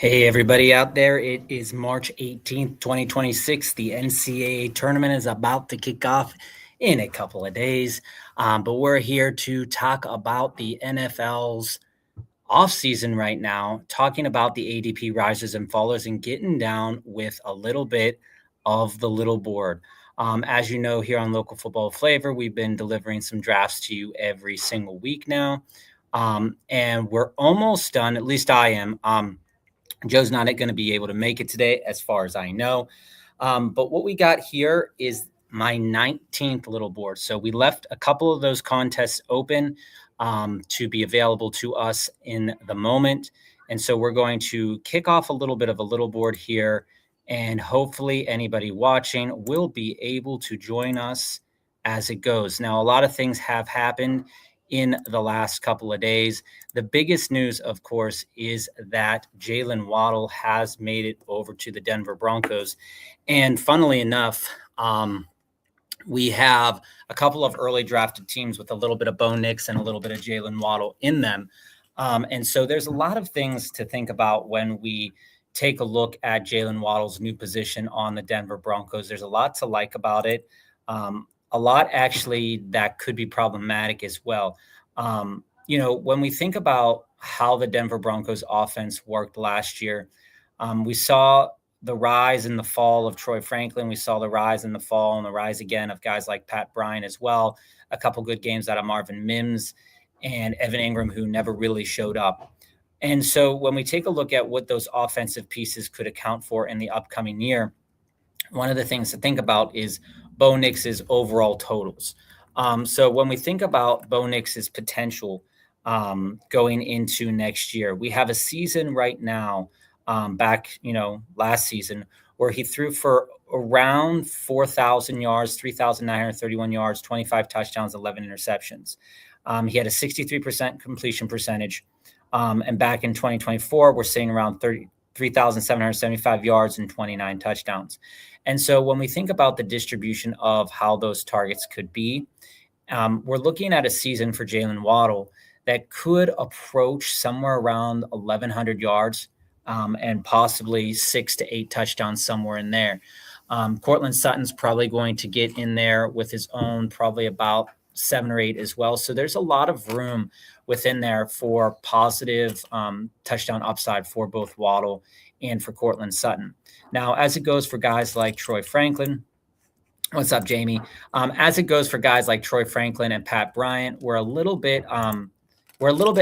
Hey, everybody out there. It is March 18th, 2026. The NCAA tournament is about to kick off in a couple of days. But we're here to talk about the NFL's offseason right now, talking about the ADP risers and fallers and getting down with a little bit of the little board. As you know, here on Local Football Flavor, we've been delivering some drafts to you every single week now. And we're almost done, at least I am. Joe's not going to be able to make it today, as far as I know. But what we got here is my 19th little board. So we left a couple of those contests open to be available to us in the moment. And so we're going to kick off a little bit of a little board here. And hopefully anybody watching will be able to join us as it goes. Now, a lot of things have happened in the last couple of days. The biggest news, of course, is that Jalen Waddle has made it over to the Denver Broncos. And funnily enough, we have a couple of early drafted teams with a little bit of Bo Nix and a little bit of Jalen Waddle in them. And so there's a lot of things to think about when we take a look at Jalen Waddle's new position on the Denver Broncos. There's a lot to like about it. A lot actually that could be problematic as well. When we think about how the Denver Broncos offense worked last year, we saw the rise and the fall of Troy Franklin. We saw the rise and the fall and the rise again of guys like Pat Bryant as well. A couple good games out of Marvin Mims and Evan Ingram, who never really showed up. And so when we take a look at what those offensive pieces could account for in the upcoming year, one of the things to think about is Bo Nix's overall totals. So when we think about Bo Nix's potential going into next year, we have a season right now last season where he threw for around 4,000 yards, 3,931 yards, 25 touchdowns, 11 interceptions. He had a 63% completion percentage. And back in 2024, we're seeing around 3,775 yards and 29 touchdowns. And so when we think about the distribution of how those targets could be, we're looking at a season for Jalen Waddle that could approach somewhere around 1,100 yards and possibly 6 to 8 touchdowns somewhere in there. Cortland Sutton's probably going to get in there with his own, probably about 7 or 8 as well. So there's a lot of room within there for positive touchdown upside for both Waddle and for Cortland Sutton. Now, as it goes for guys like Troy Franklin, what's up, Jamie? As it goes for guys like Troy Franklin and Pat Bryant, we're a little bit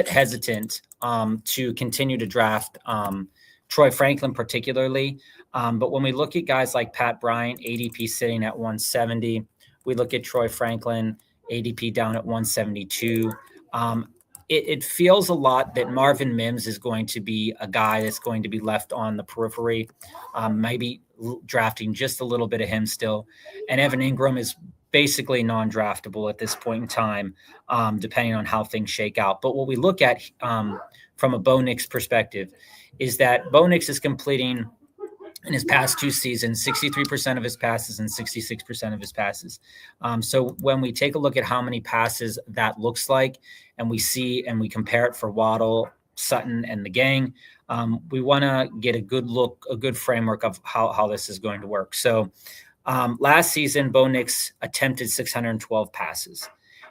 hesitant to continue to draft Troy Franklin particularly. But when we look at guys like Pat Bryant, ADP sitting at 170, we look at Troy Franklin, ADP down at 172. It feels a lot that Marvin Mims is going to be a guy that's going to be left on the periphery, maybe drafting just a little bit of him still. And Evan Ingram is basically non-draftable at this point in time, depending on how things shake out. But what we look at from a Bo Nix perspective is that Bo Nix is completing in his past 2 seasons, 63% of his passes and 66% of his passes. So when we take a look at how many passes that looks like, and we see and we compare it for Waddle, Sutton, and the gang, we want to get a good framework of how this is going to work. So last season, Bo Nix attempted 612 passes.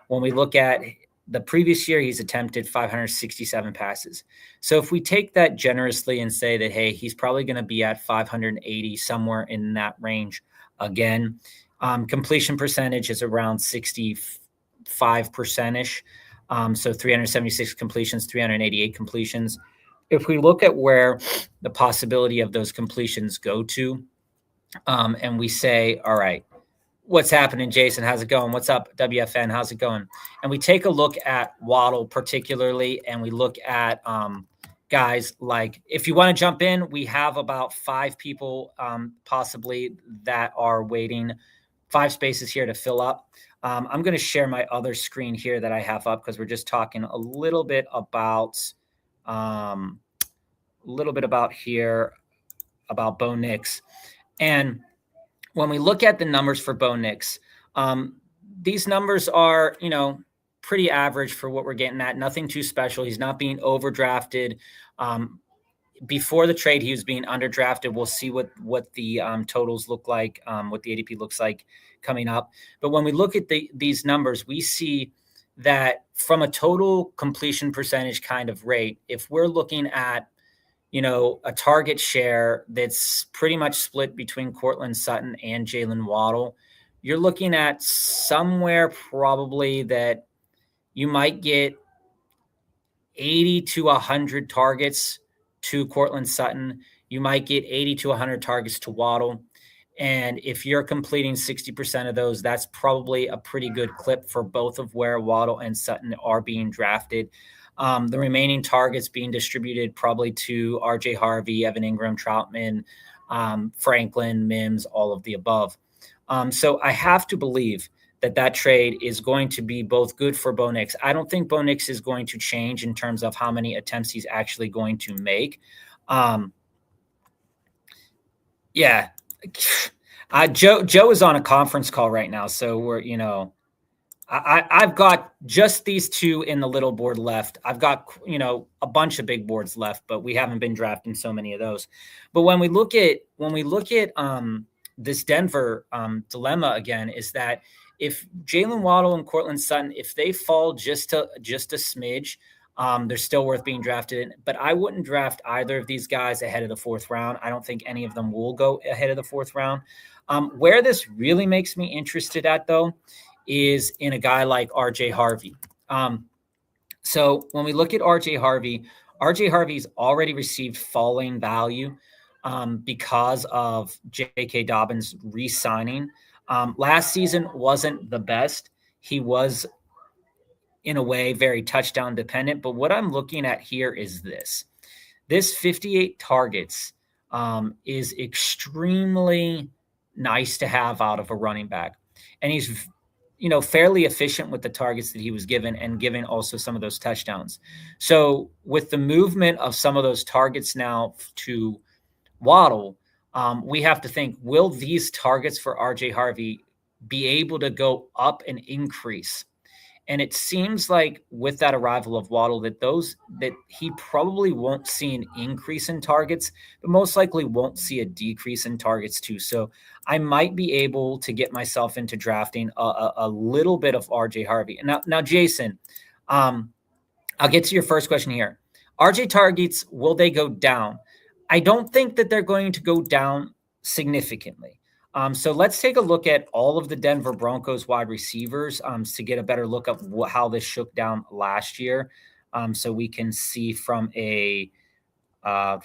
When we look at the previous year, he's attempted 567 passes. So if we take that generously and say that, hey, he's probably going to be at 580, somewhere in that range again, completion percentage is around 65%-ish. So 376 completions, 388 completions. If we look at where the possibility of those completions go to, and we say, all right, what's happening, Jason? How's it going? What's up, WFN? How's it going? And we take a look at Waddle particularly, and we look at guys like, if you want to jump in, we have about 5 people possibly that are waiting, 5 spaces here to fill up. I'm going to share my other screen here that I have up because we're just talking a little bit about Bo Nix. And when we look at the numbers for Bo Nix, these numbers are, pretty average for what we're getting at. Nothing too special. He's not being overdrafted. before the trade, he was being underdrafted. We'll see what the totals look like, what the ADP looks like coming up. But when we look at these numbers, we see that from a total completion percentage kind of rate, if we're looking at a target share that's pretty much split between Cortland Sutton and Jalen Waddle, you're looking at somewhere probably that you might get 80 to 100 targets to Cortland Sutton. You might get 80 to 100 targets to Waddle. And if you're completing 60% of those, that's probably a pretty good clip for both of where Waddle and Sutton are being drafted. The remaining targets being distributed probably to RJ Harvey, Evan Ingram, Troutman, Franklin, Mims, all of the above. So I have to believe that trade is going to be both good for Bo Nix. I don't think Bo Nix is going to change in terms of how many attempts he's actually going to make. Yeah. Joe is on a conference call right now, so we're, I've got just these two in the little board left. I've got, a bunch of big boards left, but we haven't been drafting so many of those. But when we look at this Denver dilemma again, is that if Jalen Waddle and Cortland Sutton, if they fall just a smidge, they're still worth being drafted in. But I wouldn't draft either of these guys ahead of the fourth round. I don't think any of them will go ahead of the fourth round. Where this really makes me interested at, though, is in a guy like RJ Harvey. So when we look at RJ Harvey's already received falling value because of J.K. Dobbins re-signing. Last season wasn't the best. He was, in a way, very touchdown dependent. But what I'm looking at here is this 58 targets is extremely nice to have out of a running back. And he's, fairly efficient with the targets that he was given and giving also some of those touchdowns. So with the movement of some of those targets now to Waddle, we have to think, will these targets for RJ Harvey be able to go up and increase? And it seems like with that arrival of Waddle that he probably won't see an increase in targets, but most likely won't see a decrease in targets too. So I might be able to get myself into drafting a little bit of RJ Harvey. Now, Jason, I'll get to your first question here. RJ targets, will they go down? I don't think that they're going to go down significantly. So let's take a look at all of the Denver Broncos wide receivers to get a better look at how this shook down last year. So we can see from that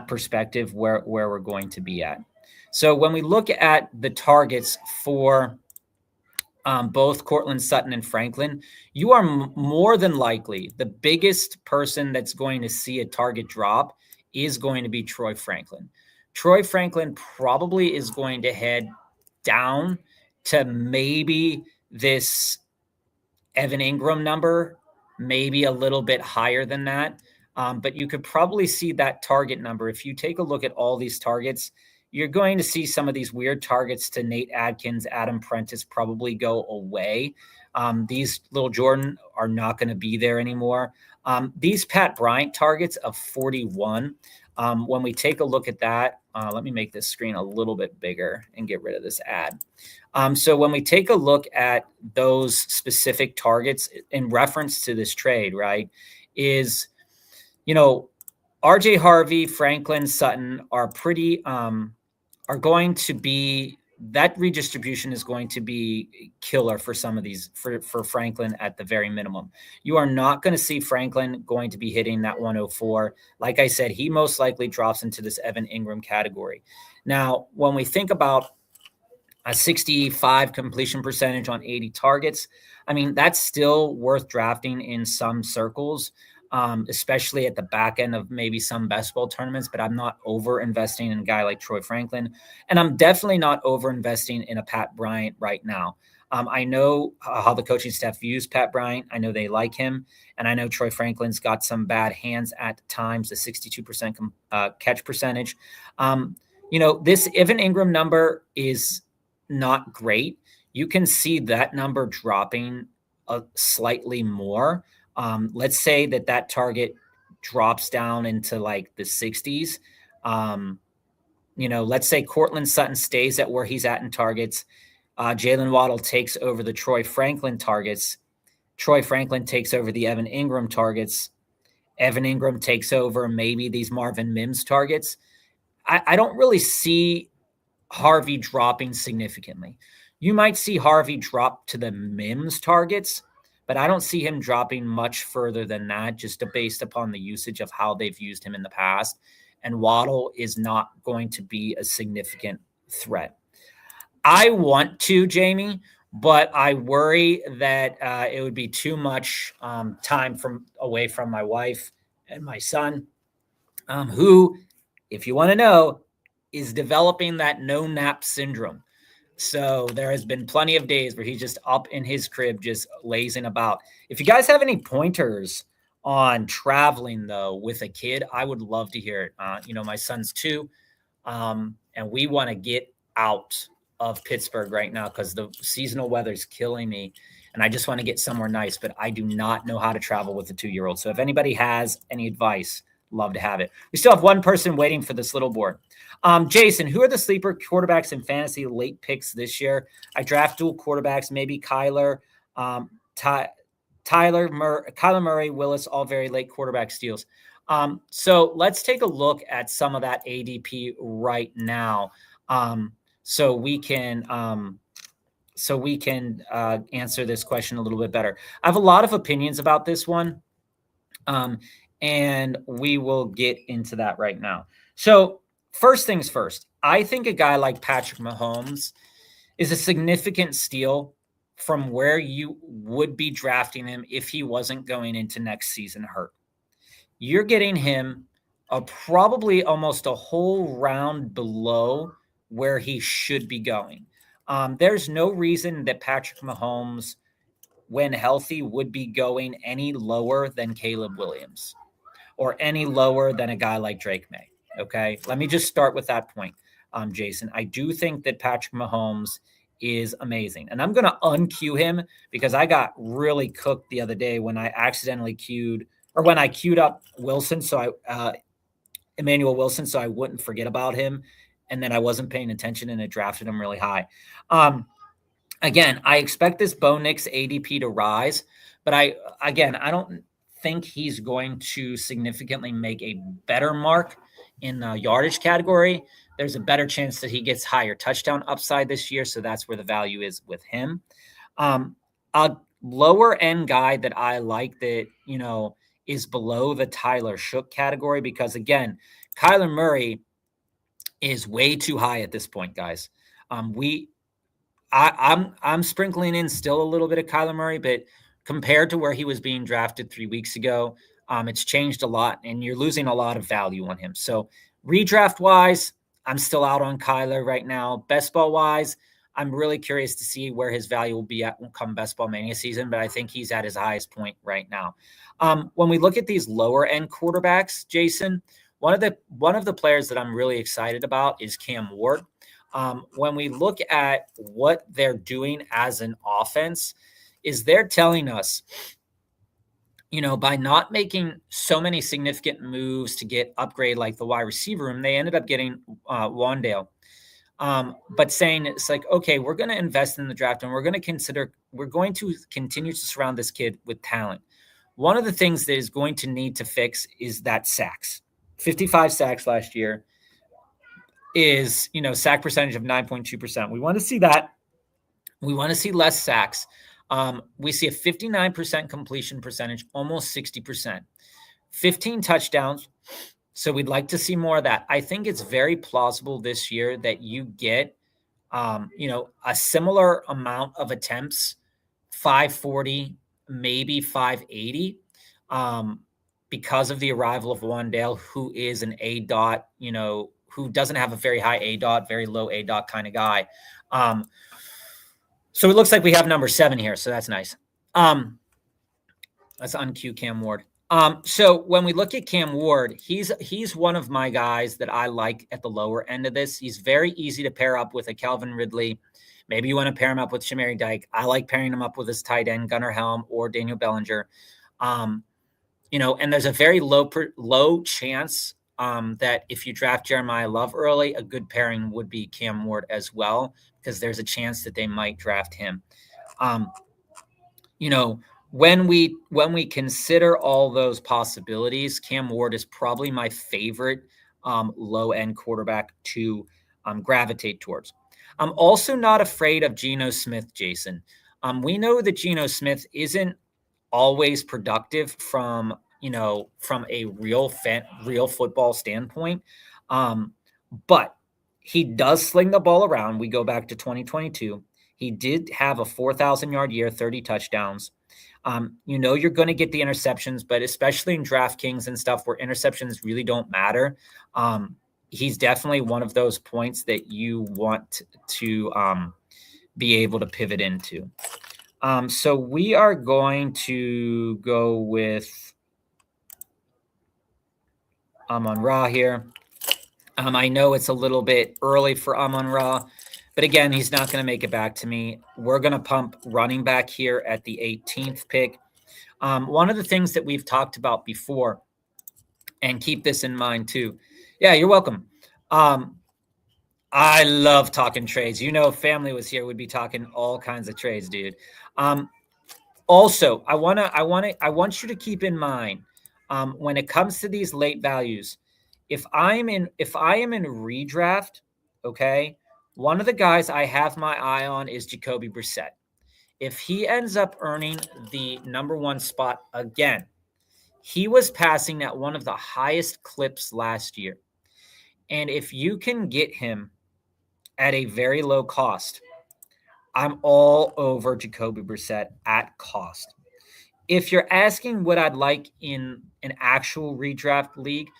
perspective where we're going to be at. So when we look at the targets for both Cortland Sutton and Franklin, you are more than likely the biggest person that's going to see a target drop is going to be Troy Franklin. Troy Franklin probably is going to head down to maybe this Evan Ingram number, maybe a little bit higher than that. But you could probably see that target number. If you take a look at all these targets, you're going to see some of these weird targets to Nate Adkins, Adam Prentice probably go away. These Little Jordan are not going to be there anymore. These Pat Bryant targets of 41, when we take a look at that, let me make this screen a little bit bigger and get rid of this ad. So when we take a look at those specific targets in reference to this trade, right, is, RJ Harvey, Franklin, Sutton are pretty, are going to be, that redistribution is going to be killer for some of these, for Franklin at the very minimum. You are not going to see Franklin going to be hitting that 104. Like I said, he most likely drops into this Evan Ingram category. Now, when we think about a 65 completion percentage on 80 targets, I mean, that's still worth drafting in some circles, especially at the back end of maybe some best ball tournaments, but I'm not over investing in a guy like Troy Franklin. And I'm definitely not over investing in a Pat Bryant right now. I know how the coaching staff views Pat Bryant. I know they like him. And I know Troy Franklin's got some bad hands at times, a 62% catch percentage. This Evan Ingram number is not great. You can see that number dropping slightly more. Let's say that target drops down into like the 60s. Let's say Cortland Sutton stays at where he's at in targets. Jalen Waddle takes over the Troy Franklin targets. Troy Franklin takes over the Evan Ingram targets. Evan Ingram takes over maybe these Marvin Mims targets. I don't really see Harvey dropping significantly. You might see Harvey drop to the Mims targets, but I don't see him dropping much further than that, just based upon the usage of how they've used him in the past. And Waddle is not going to be a significant threat. I want to, Jamie, but I worry that it would be too much time away from my wife and my son, who, if you want to know, is developing that no nap syndrome. So there has been plenty of days where he's just up in his crib, just lazing about. If you guys have any pointers on traveling, though, with a kid, I would love to hear it. My son's 2, and we want to get out of Pittsburgh right now because the seasonal weather is killing me, and I just want to get somewhere nice, but I do not know how to travel with a 2-year-old. So if anybody has any advice, love to have it. We still have one person waiting for this little board. Jason, who are the sleeper quarterbacks in fantasy late picks this year? I draft dual quarterbacks, maybe Kyler, Kyler Murray, Willis, all very late quarterback steals. So let's take a look at some of that ADP right now, so we can answer this question a little bit better. I have a lot of opinions about this one, and we will get into that right now. So first things first, I think a guy like Patrick Mahomes is a significant steal from where you would be drafting him if he wasn't going into next season hurt. You're getting him probably almost a whole round below where he should be going. There's no reason that Patrick Mahomes, when healthy, would be going any lower than Caleb Williams or any lower than a guy like Drake May. Okay, let me just start with that point, Jason. I do think that Patrick Mahomes is amazing, and I'm going to uncue him because I got really cooked the other day when I accidentally queued up Wilson, Emmanuel Wilson, so I wouldn't forget about him, and then I wasn't paying attention and it drafted him really high. Again, I expect this Bo Nix ADP to rise, but I don't think he's going to significantly make a better mark in the yardage category. There's a better chance that he gets higher touchdown upside this year, so that's where the value is with him. A lower end guy that I like that, is below the Tyler Shook category, because again, Kyler Murray is way too high at this point, guys. I'm sprinkling in still a little bit of Kyler Murray, but compared to where he was being drafted 3 weeks ago, it's changed a lot, and you're losing a lot of value on him. So redraft wise, I'm still out on Kyler right now. Best ball wise, I'm really curious to see where his value will be at come Best Ball Mania season, but I think he's at his highest point right now. When we look at these lower end quarterbacks, Jason, one of the players that I'm really excited about is Cam Ward. When we look at what they're doing as an offense, is they're telling us, by not making so many significant moves to get upgrade like the wide receiver room, they ended up getting Waddle. But saying it's like, okay, we're going to invest in the draft and we're going to continue to surround this kid with talent. One of the things that is going to need to fix is that sacks. 55 sacks last year is, sack percentage of 9.2%. We want to see that. We want to see less sacks. We see a 59% completion percentage, almost 60%, 15 touchdowns. So we'd like to see more of that. I think it's very plausible this year that you get, a similar amount of attempts, 540, maybe 580, because of the arrival of Waddle, who is an A dot, who doesn't have a very high A dot, very low A dot kind of guy. So it looks like we have number 7 here. So that's nice. Let's uncue Cam Ward. So when we look at Cam Ward, he's one of my guys that I like at the lower end of this. He's very easy to pair up with a Calvin Ridley. Maybe you want to pair him up with Shamari Dyke. I like pairing him up with his tight end, Gunnar Helm or Daniel Bellinger. And there's a very low chance that if you draft Jeremiah Love early, a good pairing would be Cam Ward as well, because there's a chance that they might draft him. Um, you know, when we consider all those possibilities, Cam Ward is probably my favorite low end quarterback to gravitate towards. I'm also not afraid of Geno Smith, Jason. We know that Geno Smith isn't always productive from a real football standpoint. But he does sling the ball around. We go back to 2022. He did have a 4,000-yard year, 30 touchdowns. You're going to get the interceptions, but especially in DraftKings and stuff where interceptions really don't matter. He's definitely one of those points that you want to be able to pivot into. So we are going to go with Amon-Ra here. I know it's a little bit early for Amon-Ra, but again, he's not going to make it back to me. We're going to pump running back here at the 18th pick. One of the things that we've talked about before, and keep this in mind too. Yeah, you're welcome. I love talking trades. If family was here, we'd be talking all kinds of trades, dude. Also, I want you to keep in mind when it comes to these late values, if I am in redraft, okay, one of the guys I have my eye on is Jacoby Brissett. If he ends up earning the number one spot again, he was passing at one of the highest clips last year. And if you can get him at a very low cost, I'm all over Jacoby Brissett at cost. If you're asking what I'd like in an actual redraft league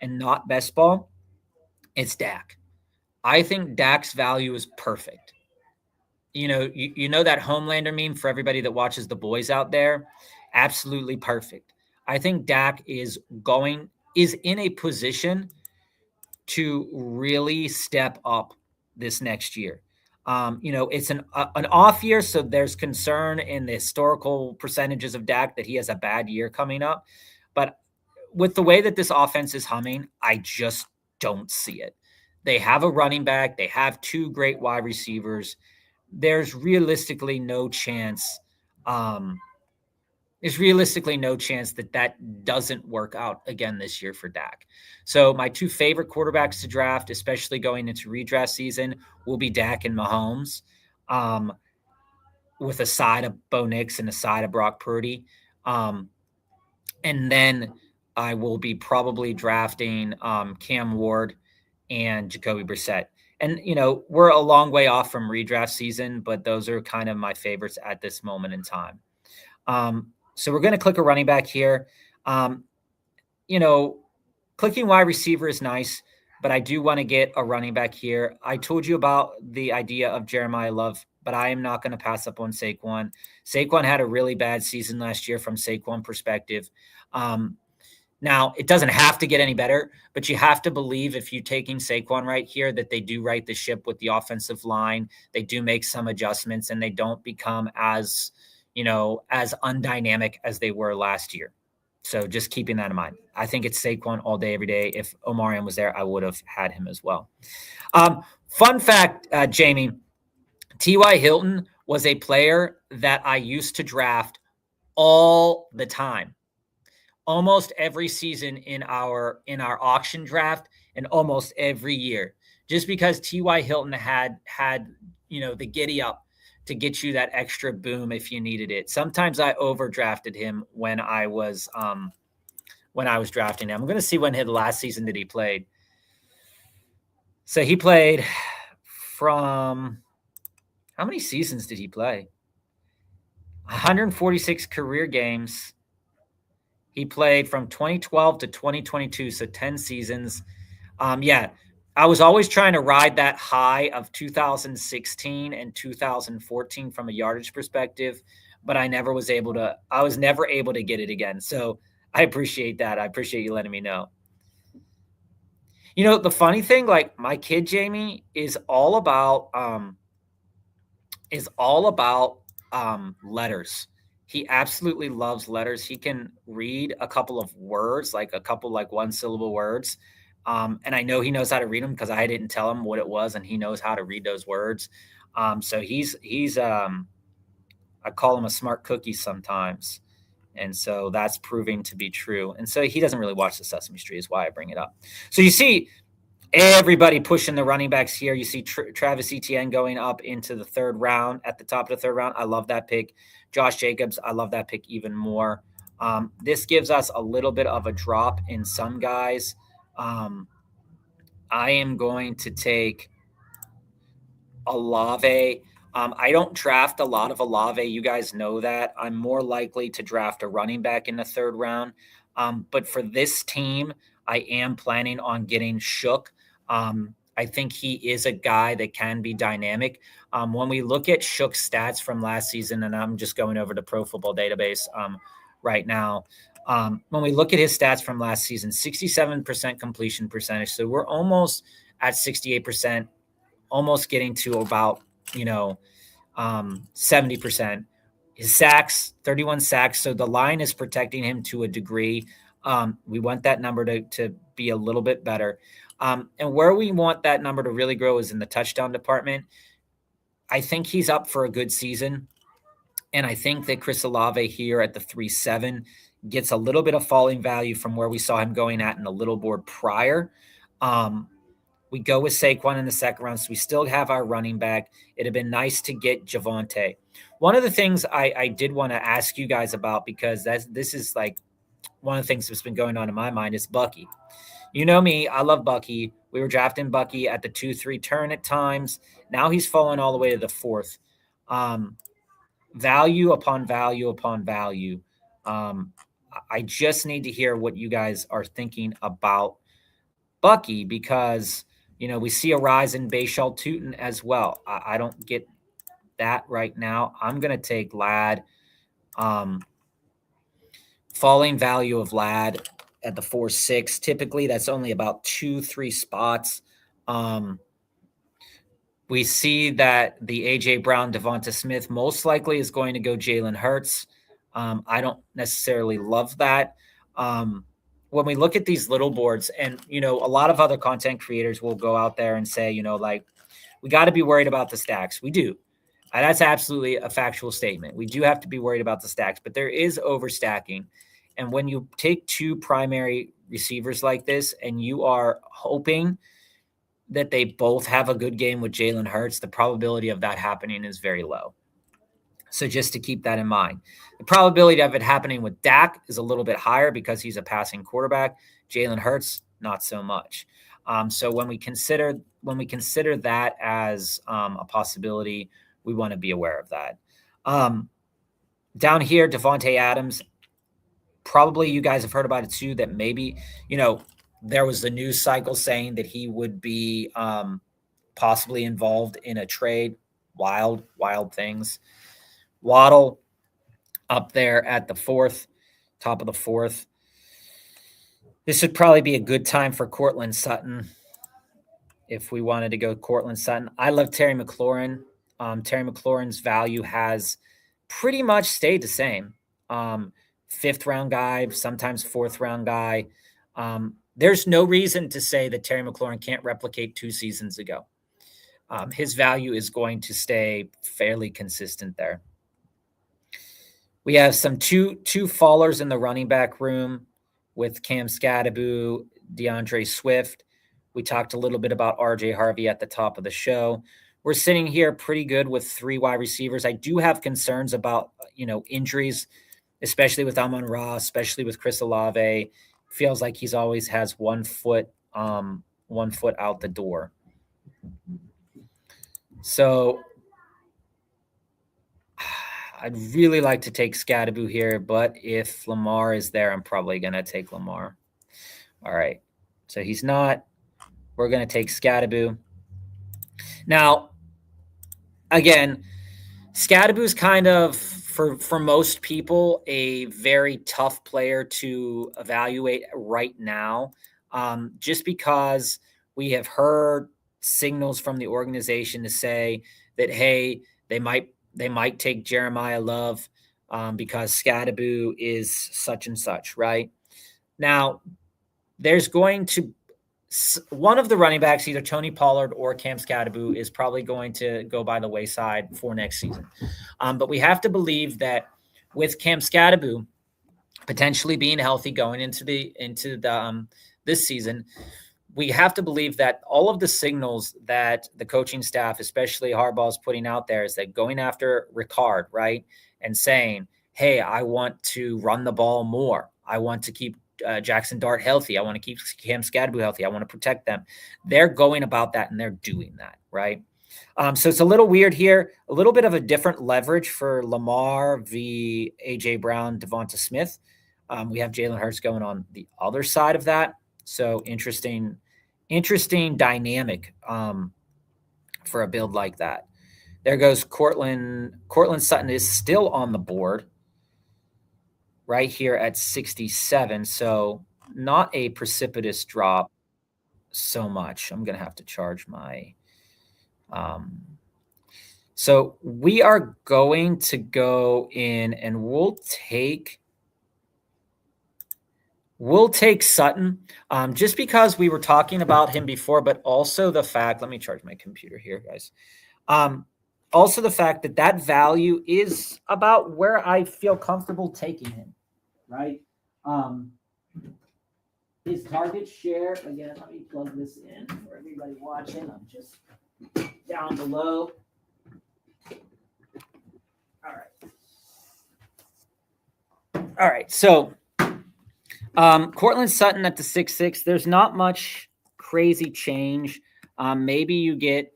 and not best ball, it's Dak. I think Dak's value is perfect. You know that Homelander meme for everybody that watches The Boys out there? Absolutely perfect. I think Dak is in a position to really step up this next year. It's an off year, so there's concern in the historical percentages of Dak that he has a bad year coming up. But with the way that this offense is humming, I just don't see it. They have a running back. They have two great wide receivers. There's realistically no chance. There's realistically no chance that doesn't work out again this year for Dak. So my two favorite quarterbacks to draft, especially going into redraft season, will be Dak and Mahomes, with a side of Bo Nix and a side of Brock Purdy. And then I will be probably drafting Cam Ward and Jacoby Brissett. And, we're a long way off from redraft season, but those are kind of my favorites at this moment in time. So we're going to click a running back here. Clicking wide receiver is nice, but I do want to get a running back here. I told you about the idea of Jeremiah Love, but I am not going to pass up on Saquon. Saquon had a really bad season last year from Saquon perspective. Now, it doesn't have to get any better, but you have to believe if you're taking Saquon right here that they do right the ship with the offensive line. They do make some adjustments, and they don't become as undynamic as they were last year. So just keeping that in mind. I think it's Saquon all day, every day. If Omarion was there, I would have had him as well. Fun fact, Jamie, T.Y. Hilton was a player that I used to draft all the time. Almost every season in our auction draft and almost every year, just because T.Y. Hilton had the giddy up to get you that extra boom if you needed it. Sometimes I overdrafted him when I was drafting him. I'm going to see when the last season that he played. So he played from how many seasons did he play? 146 career games. He played from 2012 to 2022, so 10 seasons. I was always trying to ride that high of 2016 and 2014 from a yardage perspective, but I was never able to get it again. So I appreciate that. I appreciate you letting me know. The funny thing, like my kid, Jamie, is all about letters. He absolutely loves letters. He can read a couple of words, like a couple like one-syllable words. And I know he knows how to read them because I didn't tell him what it was, and he knows how to read those words. So he's I call him a smart cookie sometimes. And so that's proving to be true. And so he doesn't really watch the Sesame Street is why I bring it up. So you see everybody pushing the running backs here. You see Travis Etienne going up into the third round at the top of the third round. I love that pick. Josh Jacobs, I love that pick even more. This gives us a little bit of a drop in some guys. I am going to take Olave. I don't draft a lot of Olave. You guys know that. I'm more likely to draft a running back in the third round. But for this team, I am planning on getting Shook. I think he is a guy that can be dynamic. When we look at Shook's stats from last season, and I'm just going over the Pro Football Database right now. When we look at his stats from last season, 67% completion percentage. So we're almost at 68%. Almost getting to about, 70%. His sacks, 31 sacks. So the line is protecting him to a degree. We want that number to be a little bit better. And where we want that number to really grow is in the touchdown department. I think he's up for a good season. And I think that Chris Olave here at the 3.7 gets a little bit of falling value from where we saw him going at in the little board prior. We go with Saquon in the second round, so we still have our running back. It'd have been nice to get Javonte. One of the things I did want to ask you guys about, because this is like one of the things that's been going on in my mind, is Bucky. You know me, I love Bucky. We were drafting Bucky at the 2-3 turn at times. Now he's fallen all the way to the 4th. Value upon value upon value. I just need to hear what you guys are thinking about Bucky, because we see a rise in Bashal Tootin as well. I don't get that right now. I'm going to take Ladd. Falling value of Ladd at the 4.6. Typically, that's only about 2-3 spots. We see that the A.J. Brown, Devonta Smith most likely is going to go Jalen Hurts. I don't necessarily love that. When we look at these little boards, and, a lot of other content creators will go out there and say, we got to be worried about the stacks. We do. That's absolutely a factual statement. We do have to be worried about the stacks, but there is overstacking. And when you take two primary receivers like this and you are hoping that they both have a good game with Jalen Hurts, the probability of that happening is very low. So just to keep that in mind. The probability of it happening with Dak is a little bit higher because he's a passing quarterback. Jalen Hurts, not so much. So when we consider that as a possibility, we want to be aware of that. Down here, Devontae Adams, probably you guys have heard about it too, that maybe, there was the news cycle saying that he would be possibly involved in a trade. Wild things. Waddle up there at the 4th, top of the 4th. This would probably be a good time for Cortland Sutton if we wanted to go Cortland Sutton. I love Terry McLaurin. Terry McLaurin's value has pretty much stayed the same. 5th round guy, sometimes 4th round guy. There's no reason to say that Terry McLaurin can't replicate 2 seasons ago. His value is going to stay fairly consistent there. We have some two fallers in the running back room with Cam Skattebo, DeAndre Swift. We talked a little bit about RJ Harvey at the top of the show. We're sitting here pretty good with 3 wide receivers. I do have concerns about, injuries, especially with Amon-Ra, especially with Chris Olave. Feels like he's always has 1 foot out the door. So I'd really like to take Skattebo here, but if Lamar is there, I'm probably going to take Lamar. All right. So he's not. We're going to take Skattebo. Now, again, Skattebo's kind of, for most people, a very tough player to evaluate right now, just because we have heard signals from the organization to say that, hey, they might take Jeremiah Love. because Scadaboo is such and such, right? Now, there's going to one of the running backs, either Tony Pollard or Cam Scadaboo, is probably going to go by the wayside for next season. But we have to believe that with Cam Scadaboo potentially being healthy going into the this season, we have to believe that all of the signals that the coaching staff, especially Harbaugh, is putting out there is that going after Ricard, right, and saying, hey, I want to run the ball more. I want to keep Jackson Dart healthy. I want to keep Cam Scadaboo healthy. I want to protect them. They're going about that, and they're doing that, right? So it's a little weird here, a little bit of a different leverage for Lamar v. A.J. Brown, Devonta Smith. We have Jalen Hurts going on the other side of that. So interesting dynamic for a build like that. There goes Cortland. Cortland Sutton is still on the board right here at 67. So not a precipitous drop so much. I'm going to have to charge my so we are going to go in and we'll take Sutton just because we were talking about him before, but also the fact, let me charge my computer here, guys. Also the fact that value is about where I feel comfortable taking him, right? His target share, again, let me plug this in for everybody watching. I'm just down below. All right. So Cortland Sutton at the 6'6", there's not much crazy change. Maybe you get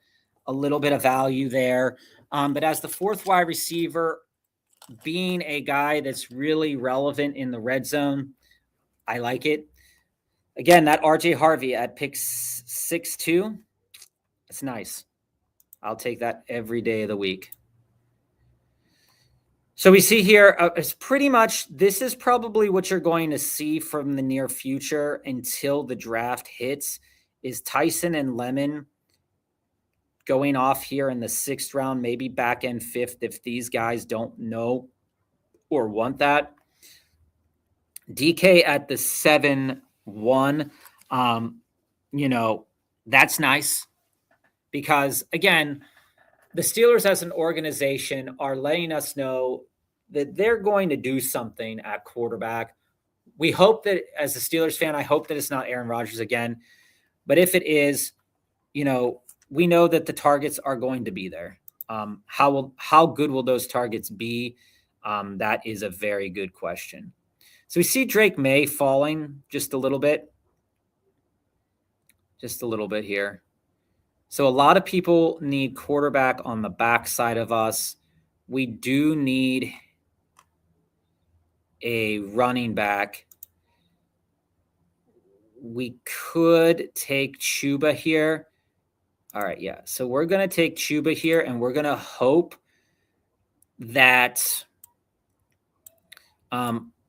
a little bit of value there. But as the fourth wide receiver, being a guy that's really relevant in the red zone, I like it. Again, that RJ Harvey at pick 6'2", it's nice. I'll take that every day of the week. So we see here, it's pretty much, this is probably what you're going to see from the near future until the draft hits, is Tyson and Lemon going off here in the 6th round, maybe back end 5th if these guys don't know or want that. DK at the 7-1, that's nice because, again, the Steelers as an organization are letting us know that they're going to do something at quarterback. We hope that, as a Steelers fan, I hope that it's not Aaron Rodgers again. But if it is, we know that the targets are going to be there. How good will those targets be? That is a very good question. So we see Drake May falling just a little bit here. So a lot of people need quarterback on the backside of us. We do need a running back. We could take Chuba here. All right, yeah. So we're going to take Chuba here, and we're going to hope that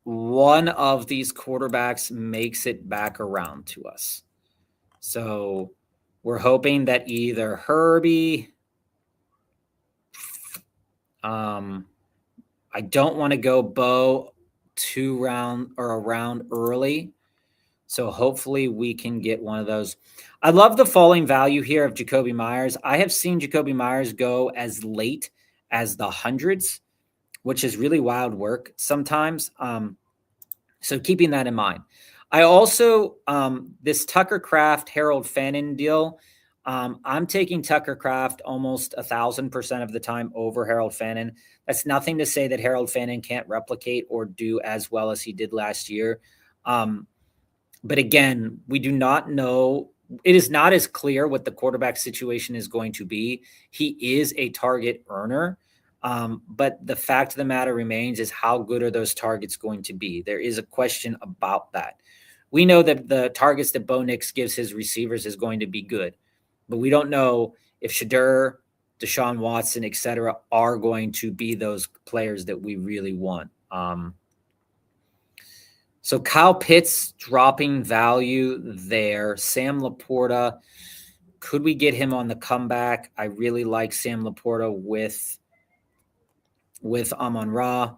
one of these quarterbacks makes it back around to us. So we're hoping that either Herbie, I don't want to go Bo 2 round or a round early. So hopefully we can get one of those. I love the falling value here of Jacoby Myers. I have seen Jacoby Myers go as late as the hundreds, which is really wild work sometimes. So keeping that in mind. I also, this Tucker Kraft, Harold Fannin deal, I'm taking Tucker Kraft almost 1,000% of the time over Harold Fannin. That's nothing to say that Harold Fannin can't replicate or do as well as he did last year. But again, we do not know. It is not as clear what the quarterback situation is going to be. He is a target earner. But the fact of the matter remains is how good are those targets going to be? There is a question about that. We know that the targets that Bo Nix gives his receivers is going to be good, but we don't know if Shadur, Deshaun Watson, et cetera, are going to be those players that we really want. So Kyle Pitts dropping value there. Sam Laporta, could we get him on the comeback? I really like Sam Laporta with Amon-Ra.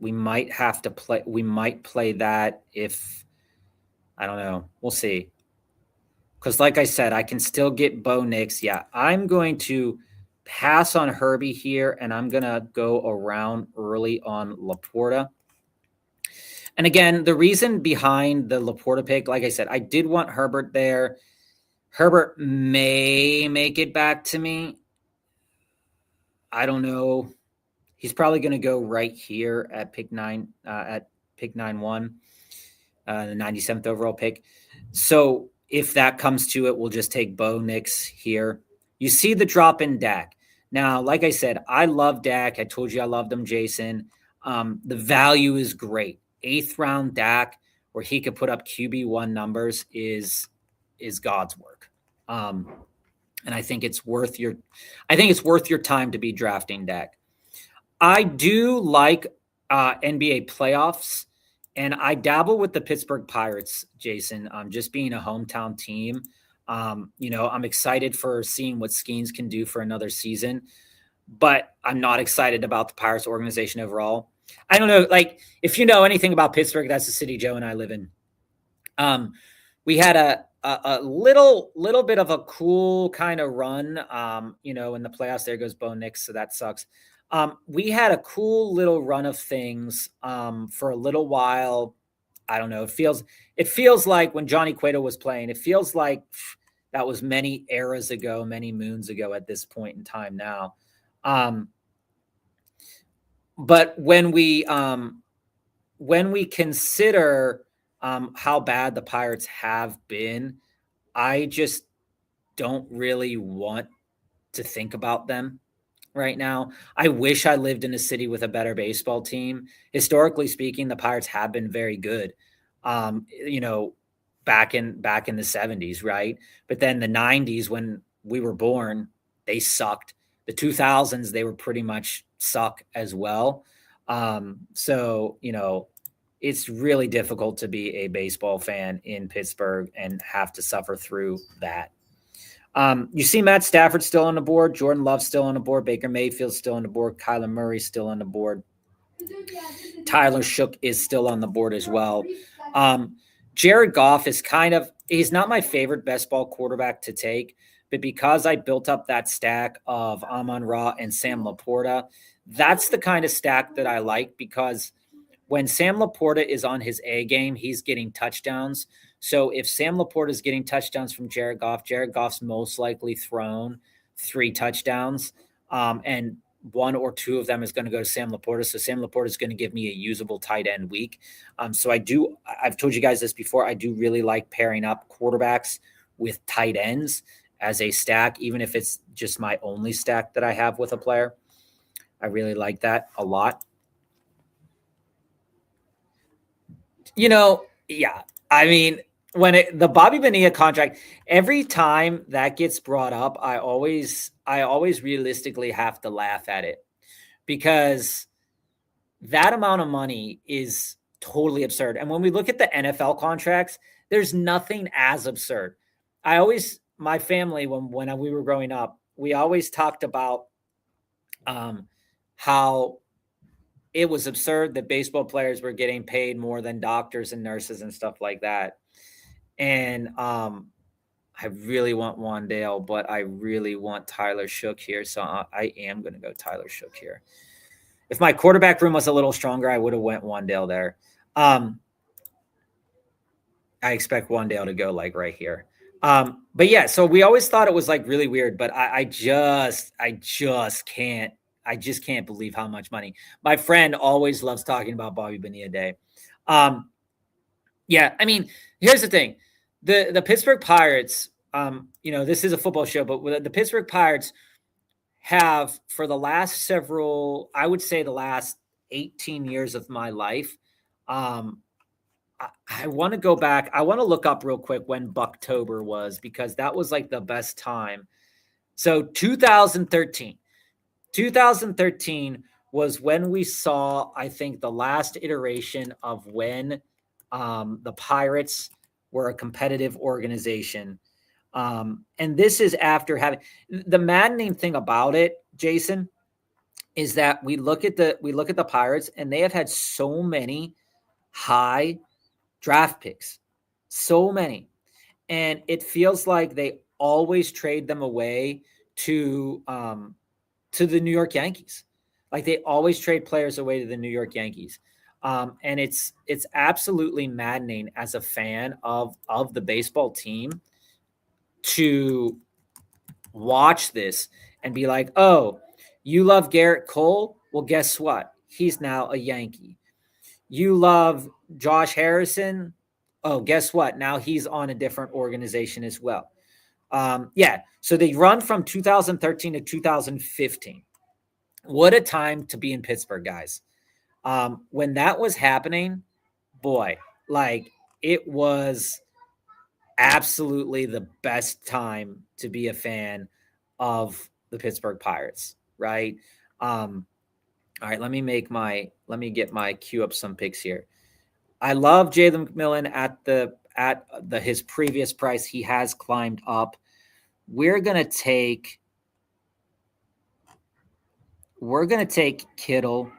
we might have to play. We might play that if I don't know. We'll see. Because, like I said, I can still get Bo Nix. Yeah, I'm going to pass on Herbie here, and I'm going to go around early on Laporta. And again, the reason behind the Laporta pick, like I said, I did want Herbert there. Herbert may make it back to me. I don't know. He's probably going to go right here at pick 9-1, the 97th overall pick. So if that comes to it, we'll just take Bo Nix here. You see the drop in Dak. Now, like I said, I love Dak. I told you I loved him, Jason. The value is great. 8th round Dak, where he could put up QB1 numbers, is God's work. And I think it's worth your time to be drafting Dak. I do like NBA playoffs, and I dabble with the Pittsburgh Pirates, Jason, just being a hometown team. I'm excited for seeing what Skeens can do for another season, but I'm not excited about the Pirates organization overall. I don't know, like, if you know anything about Pittsburgh, that's the city Joe and I live in. We had a little bit of a cool kind of run, in the playoffs. There goes Bo Nix, so that sucks. We had a cool little run of things for a little while. I don't know. It feels like when Johnny Cueto was playing, it feels like that was many eras ago, many moons ago at this point in time now. But when we consider how bad the Pirates have been, I just don't really want to think about them right now. I wish I lived in a city with a better baseball team. Historically speaking, the Pirates have been very good. Back in the 70s, right? But then the 90s, when we were born, they sucked. The 2000s, they were pretty much suck as well. It's really difficult to be a baseball fan in Pittsburgh and have to suffer through that. You see Matt Stafford still on the board, Jordan Love still on the board, Baker Mayfield still on the board, Kyler Murray still on the board, Tyler Shook is still on the board as well. Jared Goff is he's not my favorite best ball quarterback to take, but because I built up that stack of Amon-Ra and Sam Laporta, that's the kind of stack that I like, because when Sam Laporta is on his A game, he's getting touchdowns. So if Sam Laporta is getting touchdowns from Jared Goff's most likely thrown 3 touchdowns, and 1 or 2 of them is going to go to Sam Laporta. So Sam Laporta is going to give me a usable tight end week. I've told you guys this before, I do really like pairing up quarterbacks with tight ends as a stack, even if it's just my only stack that I have with a player. I really like that a lot. Yeah. I mean, when the Bobby Bonilla contract, every time that gets brought up, I always realistically have to laugh at it, because that amount of money is totally absurd. And when we look at the NFL contracts, there's nothing as absurd. My family, when we were growing up, we always talked about how it was absurd that baseball players were getting paid more than doctors and nurses and stuff like that. And I really want Wandale, but I really want Tyler Shook here. So I am going to go Tyler Shook here. If my quarterback room was a little stronger, I would have went Wandale there. I expect Wandale to go like right here. But yeah, so we always thought it was like really weird, but I just can't. I just can't believe how much money. My friend always loves talking about Bobby Bonilla Day. Yeah, I mean, here's the thing. The Pittsburgh Pirates, this is a football show, but the Pittsburgh Pirates have, for the last I would say the last 18 years of my life, I want to go back. I want to look up real quick when Bucktober was, because that was like the best time. So 2013 was when we saw, I think, the last iteration of when the Pirates were a competitive organization. And this is after having the maddening thing about it, Jason, is that we look at the Pirates, and they have had so many high draft picks, so many, and it feels like they always trade them away to the New York Yankees. Like they always trade players away to the New York Yankees. And it's absolutely maddening as a fan of the baseball team to watch this and be like, oh, you love Garrett Cole? Well, guess what? He's now a Yankee. You love Josh Harrison? Oh, guess what? Now he's on a different organization as well. Yeah. So they run from 2013 to 2015. What a time to be in Pittsburgh, guys. When that was happening, boy, like it was absolutely the best time to be a fan of the Pittsburgh Pirates, right? All right, let me get my queue up some picks here. I love Jalen McMillan at his previous price. He has climbed up. We're gonna take Kittle.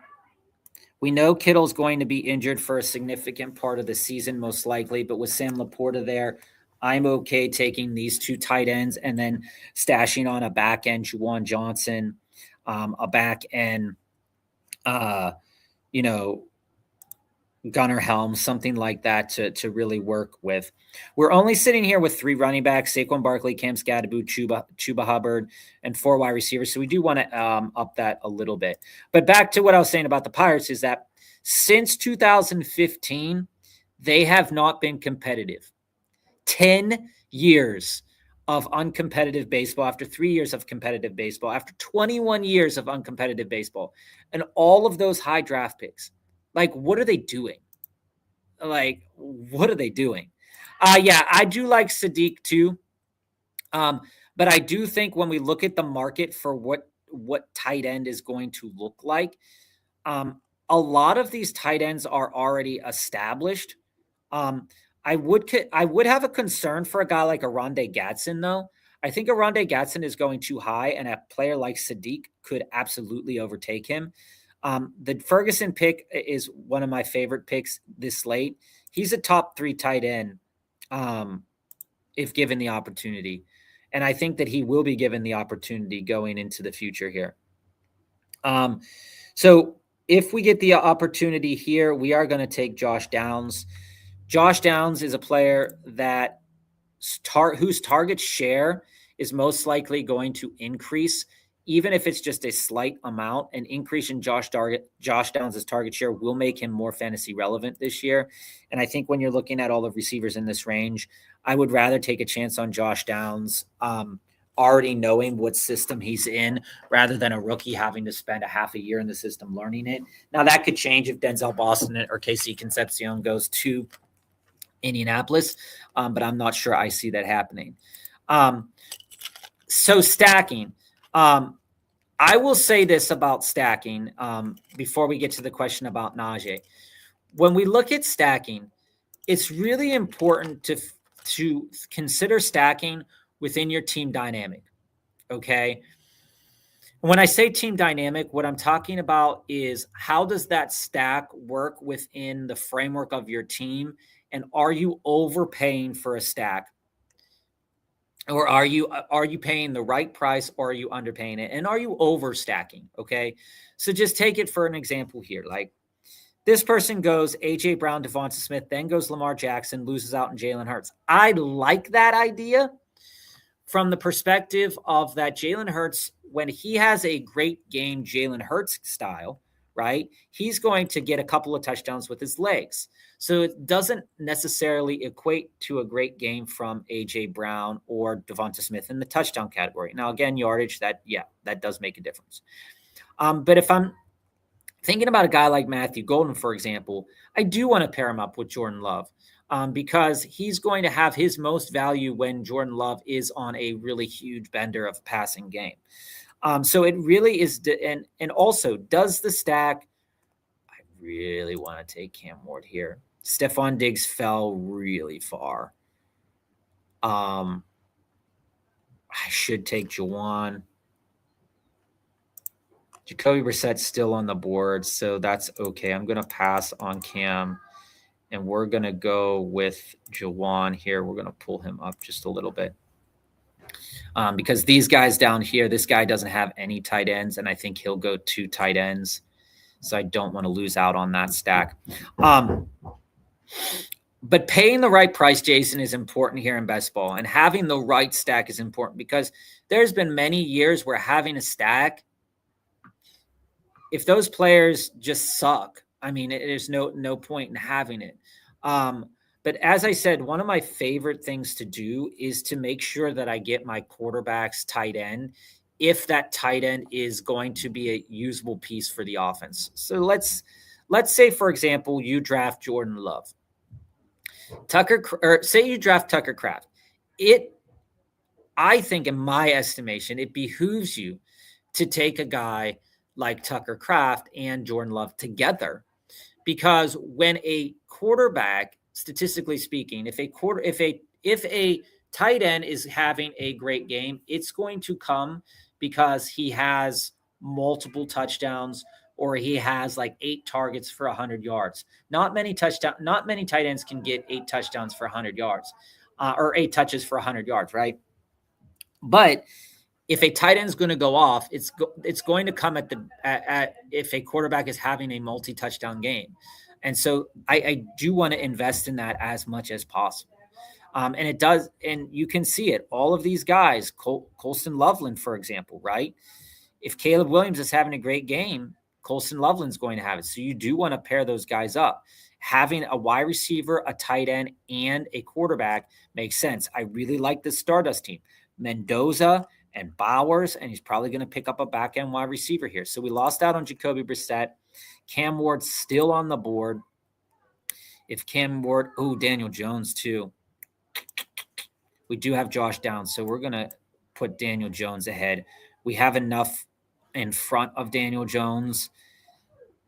We know Kittle's going to be injured for a significant part of the season, most likely, but with Sam Laporta there, I'm okay taking these two tight ends and then stashing on a back end Juwan Johnson, a back end, uh, you know, Gunnar Helm, something like that to really work with. We're only sitting here with three running backs: Saquon Barkley, Cam Skadaboo, Chuba Hubbard, and four wide receivers. So we do want to up that a little bit. But back to what I was saying about the Pirates is that since 2015, they have not been competitive. 10 years of uncompetitive baseball, after 3 years of competitive baseball, after 21 years of uncompetitive baseball, and all of those high draft picks. Like, what are they doing? Like, what are they doing? Yeah, I do like Sadiq too. Um, but I do think when we look at the market for what tight end is going to look like, a lot of these tight ends are already established. Um, I would have a concern for a guy like Aronde Gatson though. I think Aronde Gatson is going too high, and a player like Sadiq could absolutely overtake him. The Ferguson pick is one of my favorite picks this late. He's a top 3 tight end, um, if given the opportunity, and I think that he will be given the opportunity going into the future here. Um, so if we get the opportunity here, we are going to take Josh Downs. Josh Downs is a player that whose target share is most likely going to increase, even if it's just a slight amount. An increase in Josh Downs' target share will make him more fantasy relevant this year. And I think when you're looking at all the receivers in this range, I would rather take a chance on Josh Downs, already knowing what system he's in, rather than a rookie having to spend a half a year in the system learning it. Now that could change if Denzel Boston or Casey Concepcion goes to Indianapolis, but I'm not sure I see that happening. So stacking. I will say this about stacking before we get to the question about Najee. When we look at stacking, it's really important to consider stacking within your team dynamic. Okay. When I say team dynamic, what I'm talking about is how does that stack work within the framework of your team? And are you overpaying for a stack? Or are you paying the right price, or are you underpaying it? And are you overstacking? Okay. So just take it for an example here. Like this person goes AJ Brown, Devonta Smith, then goes Lamar Jackson, loses out in Jalen Hurts. I like that idea from the perspective of that Jalen Hurts, when he has a great game, Jalen Hurts style, right? He's going to get a couple of touchdowns with his legs. So it doesn't necessarily equate to a great game from AJ Brown or Devonta Smith in the touchdown category. Now, again, yardage, that does make a difference. But if I'm thinking about a guy like Matthew Golden, for example, I do want to pair him up with Jordan Love. Because he's going to have his most value when Jordan Love is on a really huge bender of passing game. So it really is, and also does the stack. I really want to take Cam Ward here. Stephon Diggs fell really far. I should take Juwan. Jacoby Brissett's still on the board, so that's okay. I'm going to pass on Cam, and we're going to go with Jawan here. We're going to pull him up just a little bit. Because these guys down here, this guy doesn't have any tight ends, and I think he'll go 2 tight ends. So I don't want to lose out on that stack. But paying the right price, Jason, is important here in best ball, and having the right stack is important because there's been many years where having a stack, if those players just suck, I mean, there's no point in having it. But as I said, one of my favorite things to do is to make sure that I get my quarterback's tight end if that tight end is going to be a usable piece for the offense. So let's say, for example, you draft Jordan Love. Say you draft Tucker Kraft. I think, in my estimation, it behooves you to take a guy like Tucker Kraft and Jordan Love together, because when a quarterback, statistically speaking, if a tight end is having a great game, it's going to come because he has multiple touchdowns or he has like 8 targets for 100 yards. Not many tight ends can get 8 touchdowns for 100 yards, or 8 touches for 100 yards, right? But if a tight end is going to go off, it's going to come if a quarterback is having a multi-touchdown game. And so I do want to invest in that as much as possible. And it does, and you can see it. All of these guys, Colston Loveland, for example, right? If Caleb Williams is having a great game, Colston Loveland's going to have it. So you do want to pair those guys up. Having a wide receiver, a tight end, and a quarterback makes sense. I really like this Stardust team. Mendoza and Bowers, and he's probably going to pick up a back-end wide receiver here. So we lost out on Jacoby Brissett. Cam Ward's still on the board. If Cam Ward, Daniel Jones too. We do have Josh Downs, so we're going to put Daniel Jones ahead. We have enough in front of Daniel Jones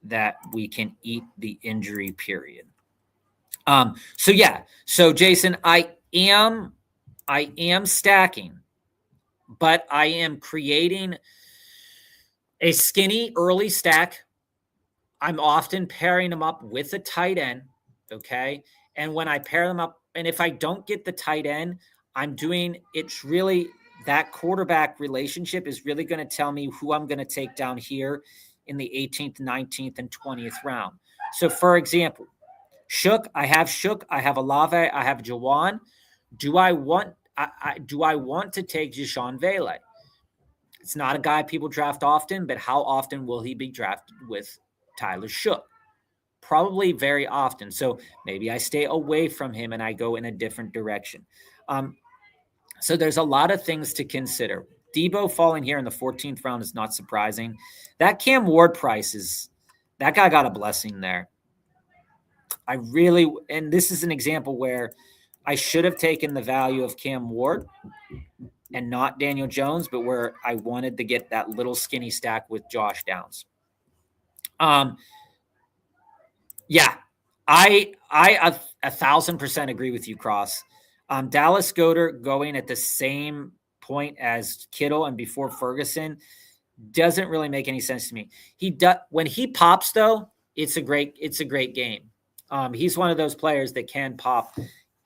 that we can eat the injury period. So Jason, I am stacking, but I am creating a skinny early stack. I'm often pairing them up with a tight end, okay? And when I pair them up, and if I don't get the tight end, it's really that quarterback relationship is really going to tell me who I'm going to take down here in the 18th, 19th, and 20th round. So, for example, I have Olave, I have Jawan. Do I want to take Deshaun Vele? It's not a guy people draft often, but how often will he be drafted with Tyler Shook? Probably very often. So maybe I stay away from him and I go in a different direction. So there's a lot of things to consider. Debo falling here in the 14th round is not surprising. That Cam Ward price that guy got a blessing there. And this is an example where I should have taken the value of Cam Ward and not Daniel Jones, but where I wanted to get that little skinny stack with Josh Downs. Yeah, I 1,000% agree with you, Cross. Dallas Goedert going at the same point as Kittle and before Ferguson doesn't really make any sense to me. When he pops though, it's a great game. He's one of those players that can pop.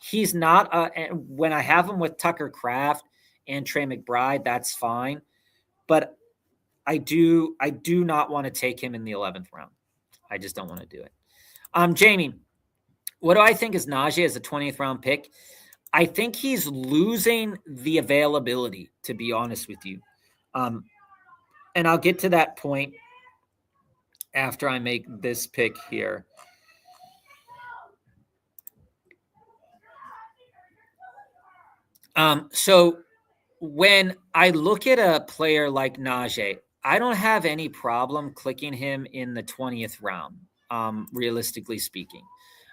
He's not when I have him with Tucker Kraft and Trey McBride, that's fine. But I do not want to take him in the 11th round. I just don't want to do it. Jamie, what do I think is Najee as a 20th round pick? I think he's losing the availability, to be honest with you. And I'll get to that point after I make this pick here. So when I look at a player like Najee, I don't have any problem clicking him in the 20th round, realistically speaking.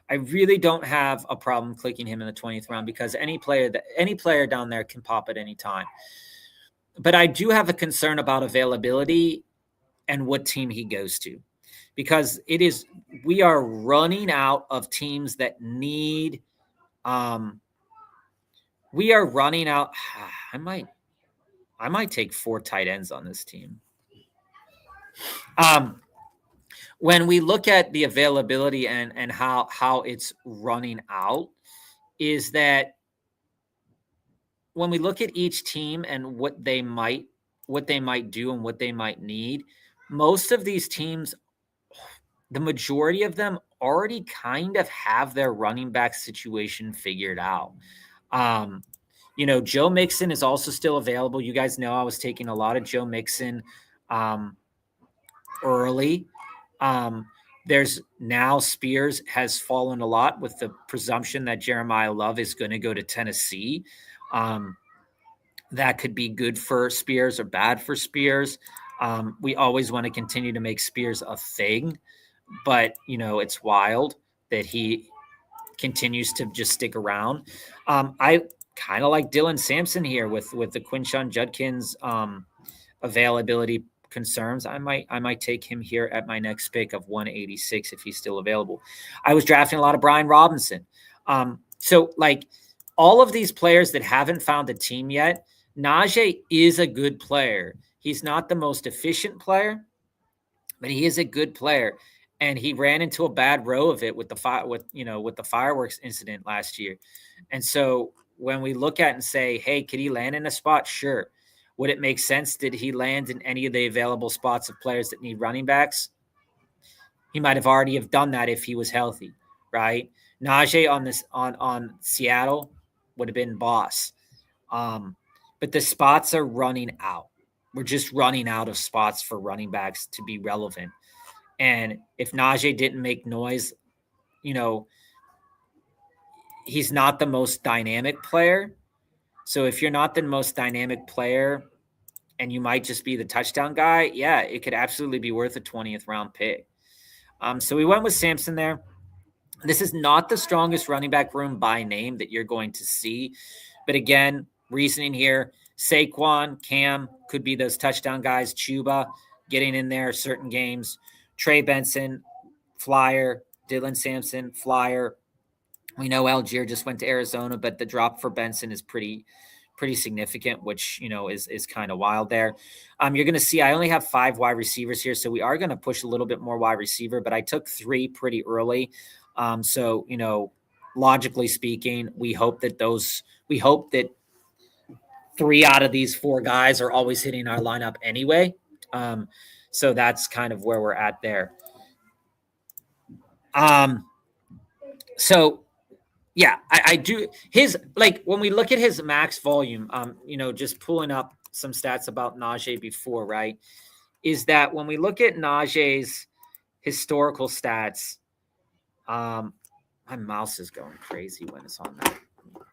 I really don't have a problem clicking him in the 20th round because any player down there can pop at any time. But I do have a concern about availability and what team he goes to, because we are running out of teams that need. We are running out. I might take 4 tight ends on this team. When we look at the availability and how it's running out, is that when we look at each team and what they might do and what they might need, most of these teams, the majority of them already kind of have their running back situation figured out. Um, Joe Mixon is also still available. You guys know I was taking a lot of Joe Mixon early. There's now Spears has fallen a lot with the presumption that Jeremiah Love is going to go to Tennessee. That could be good for Spears or bad for Spears. We always want to continue to make Spears a thing, but it's wild that he continues to just stick around. I kind of like Dylan Sampson here with the Quinshon Judkins availability concerns. I might take him here at my next pick of 186 if he's still available. I was drafting a lot of Brian Robinson. So like all of these players that haven't found a team yet, Najee is a good player. He's not the most efficient player, but he is a good player. And he ran into a bad row of it with the fireworks incident last year. And so when we look at it and say, hey, could he land in a spot? Sure. Would it make sense? Did he land in any of the available spots of players that need running backs? He might have already have done that if he was healthy, right? Najee on Seattle would have been boss. But the spots are running out. We're just running out of spots for running backs to be relevant. And if Najee didn't make noise, he's not the most dynamic player. So if you're not the most dynamic player and you might just be the touchdown guy, yeah, it could absolutely be worth a 20th round pick. So we went with Sampson there. This is not the strongest running back room by name that you're going to see. But again, reasoning here, Saquon, Cam could be those touchdown guys. Chuba getting in there certain games. Trey Benson, flyer. Dylan Sampson, flyer. We know Algier just went to Arizona, but the drop for Benson is pretty significant, which, is kind of wild there. You're going to see I only have 5 wide receivers here, so we are going to push a little bit more wide receiver, but I took 3 pretty early. So, logically speaking, we hope that 3 out of these 4 guys are always hitting our lineup anyway. So that's kind of where we're at there. So yeah, I do when we look at his max volume, just pulling up some stats about Najee before, right, is that when we look at Najee's historical stats, my mouse is going crazy when it's on that.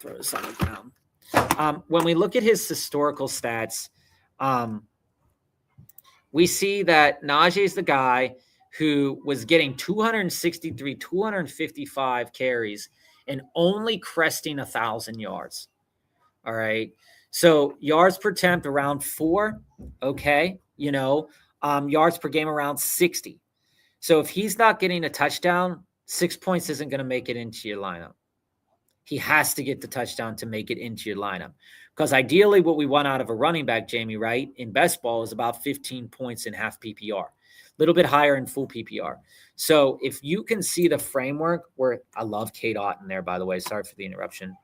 Throw this on the ground. When we look at his historical stats, we see that Najee's the guy who was getting 263, 255 carries and only cresting 1,000 yards. All right. So yards per attempt around 4. Okay. Yards per game around 60. So if he's not getting a touchdown, 6 points isn't going to make it into your lineup. He has to get the touchdown to make it into your lineup. Because ideally what we want out of a running back, Jamie, right, in best ball is about 15 points in half PPR. A little bit higher in full PPR. So if you can see the framework where I love Cade Otton there, by the way, sorry for the interruption.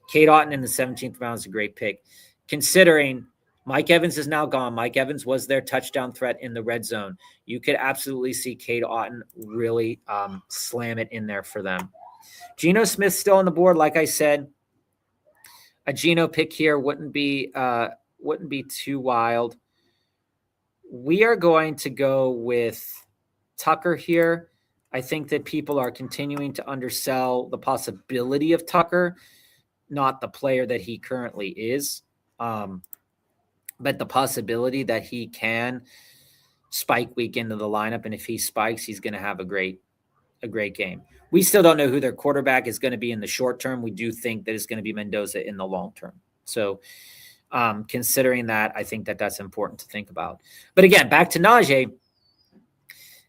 Cade Otton in the 17th round is a great pick. Considering Mike Evans is now gone. Mike Evans was their touchdown threat in the red zone. You could absolutely see Cade Otton really slam it in there for them. Geno Smith still on the board. Like I said, a Geno pick here wouldn't be too wild. We are going to go with Tucker here. I think that people are continuing to undersell the possibility of Tucker, not the player that he currently is, but the possibility that he can spike week into the lineup. And if he spikes, he's going to have a great game. We still don't know who their quarterback is going to be in the short term. We do think that it's going to be Mendoza in the long term. So considering that, I think that that's important to think about. But again, back to Najee.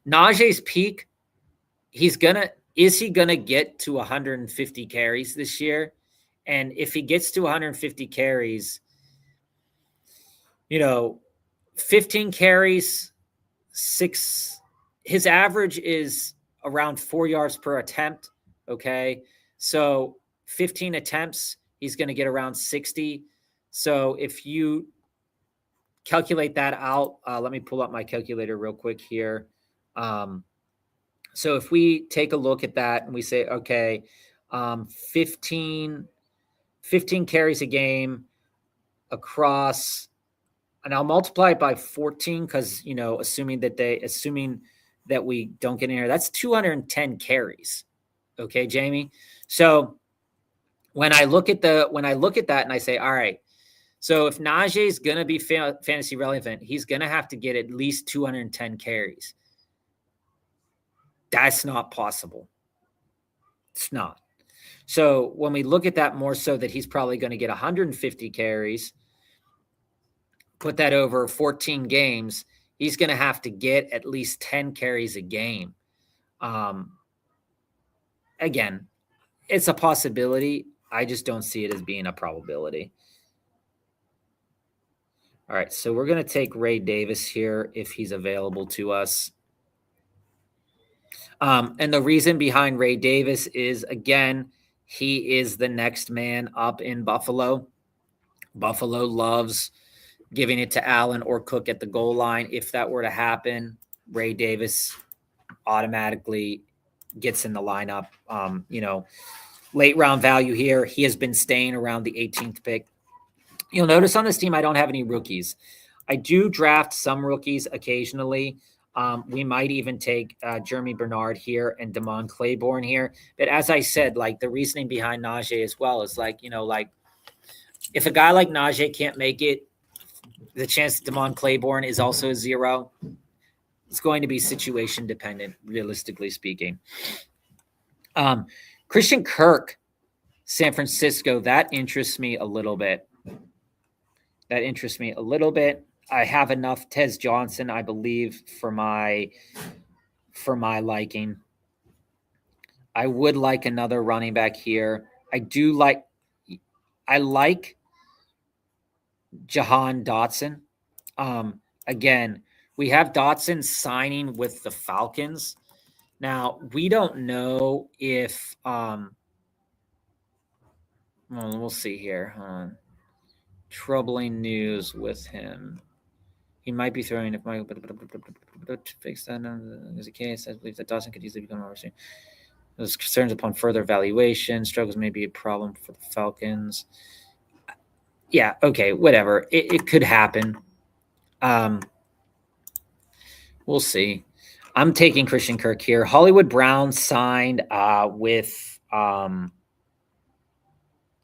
Najee's peak, is he going to get to 150 carries this year? And if he gets to 150 carries, 15 carries, his average is around 4 yards per attempt. Okay. So 15 attempts, he's going to get around 60. So if you calculate that out, let me pull up my calculator real quick here. So if we take a look at that and we say, okay, 15 carries a game across, and I'll multiply it by 14 because, assuming that we don't get in here, that's 210 carries. Okay, Jamie. So when I look at that and I say, all right, so if Najee is going to be fantasy relevant, he's going to have to get at least 210 carries. That's not possible. It's not. So when we look at that more so that he's probably going to get 150 carries, put that over 14 games, he's going to have to get at least 10 carries a game. Again, it's a possibility. I just don't see it as being a probability. All right, so we're going to take Ray Davis here if he's available to us. And the reason behind Ray Davis is, again, he is the next man up in Buffalo. Buffalo loves giving it to Allen or Cook at the goal line. If that were to happen, Ray Davis automatically gets in the lineup. Late round value here. He has been staying around the 18th pick. You'll notice on this team, I don't have any rookies. I do draft some rookies occasionally. We might even take Jeremy Bernard here and Damon Claiborne here. But as I said, like the reasoning behind Najee as well is like if a guy like Najee can't make it, the chance that Damon Claiborne is also a 0. It's going to be situation dependent, realistically speaking. Christian Kirk, San Francisco, that interests me a little bit. I have enough Tez Johnson, I believe, for my liking. I would like another running back here. I like Jahan Dotson. Again, we have Dotson signing with the Falcons. Now, we don't know if we'll see here. Troubling news with him. He might be throwing if Michael fix that is the case. I believe that Dawson could easily become an overseer. There's concerns upon further evaluation. Struggles may be a problem for the Falcons. Yeah, okay, whatever. It could happen. We'll see. I'm taking Christian Kirk here. Hollywood Brown signed with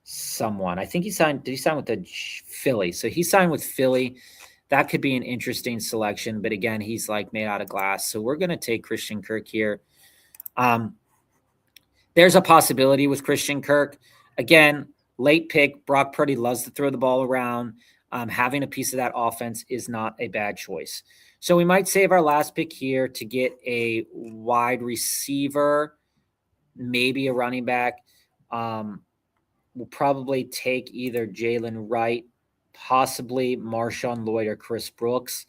someone. I think did he sign with the Philly? So he signed with Philly. That could be an interesting selection, but again, he's like made out of glass. So we're going to take Christian Kirk here. There's a possibility with Christian Kirk. Again, late pick. Brock Purdy loves to throw the ball around. Having a piece of that offense is not a bad choice. So we might save our last pick here to get a wide receiver, maybe a running back. We'll probably take either Jalen Wright, possibly Marshawn Lloyd or Chris Brooks.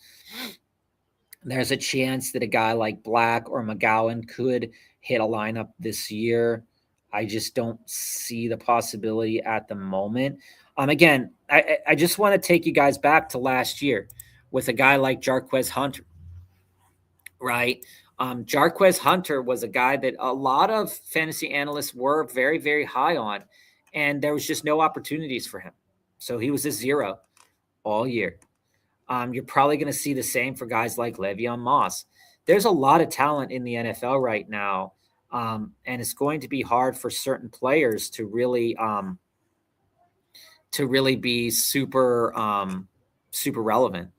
There's a chance that a guy like Black or McGowan could hit a lineup this year. I just don't see the possibility at the moment. Again, I just want to take you guys back to last year with a guy like Jarquez Hunter, right? Jarquez Hunter was a guy that a lot of fantasy analysts were very, very high on, and there was just no opportunities for him. So he was a 0 all year. You're probably going to see the same for guys like Le'Veon Moss. There's a lot of talent in the NFL right now, and it's going to be hard for certain players to really be super relevant.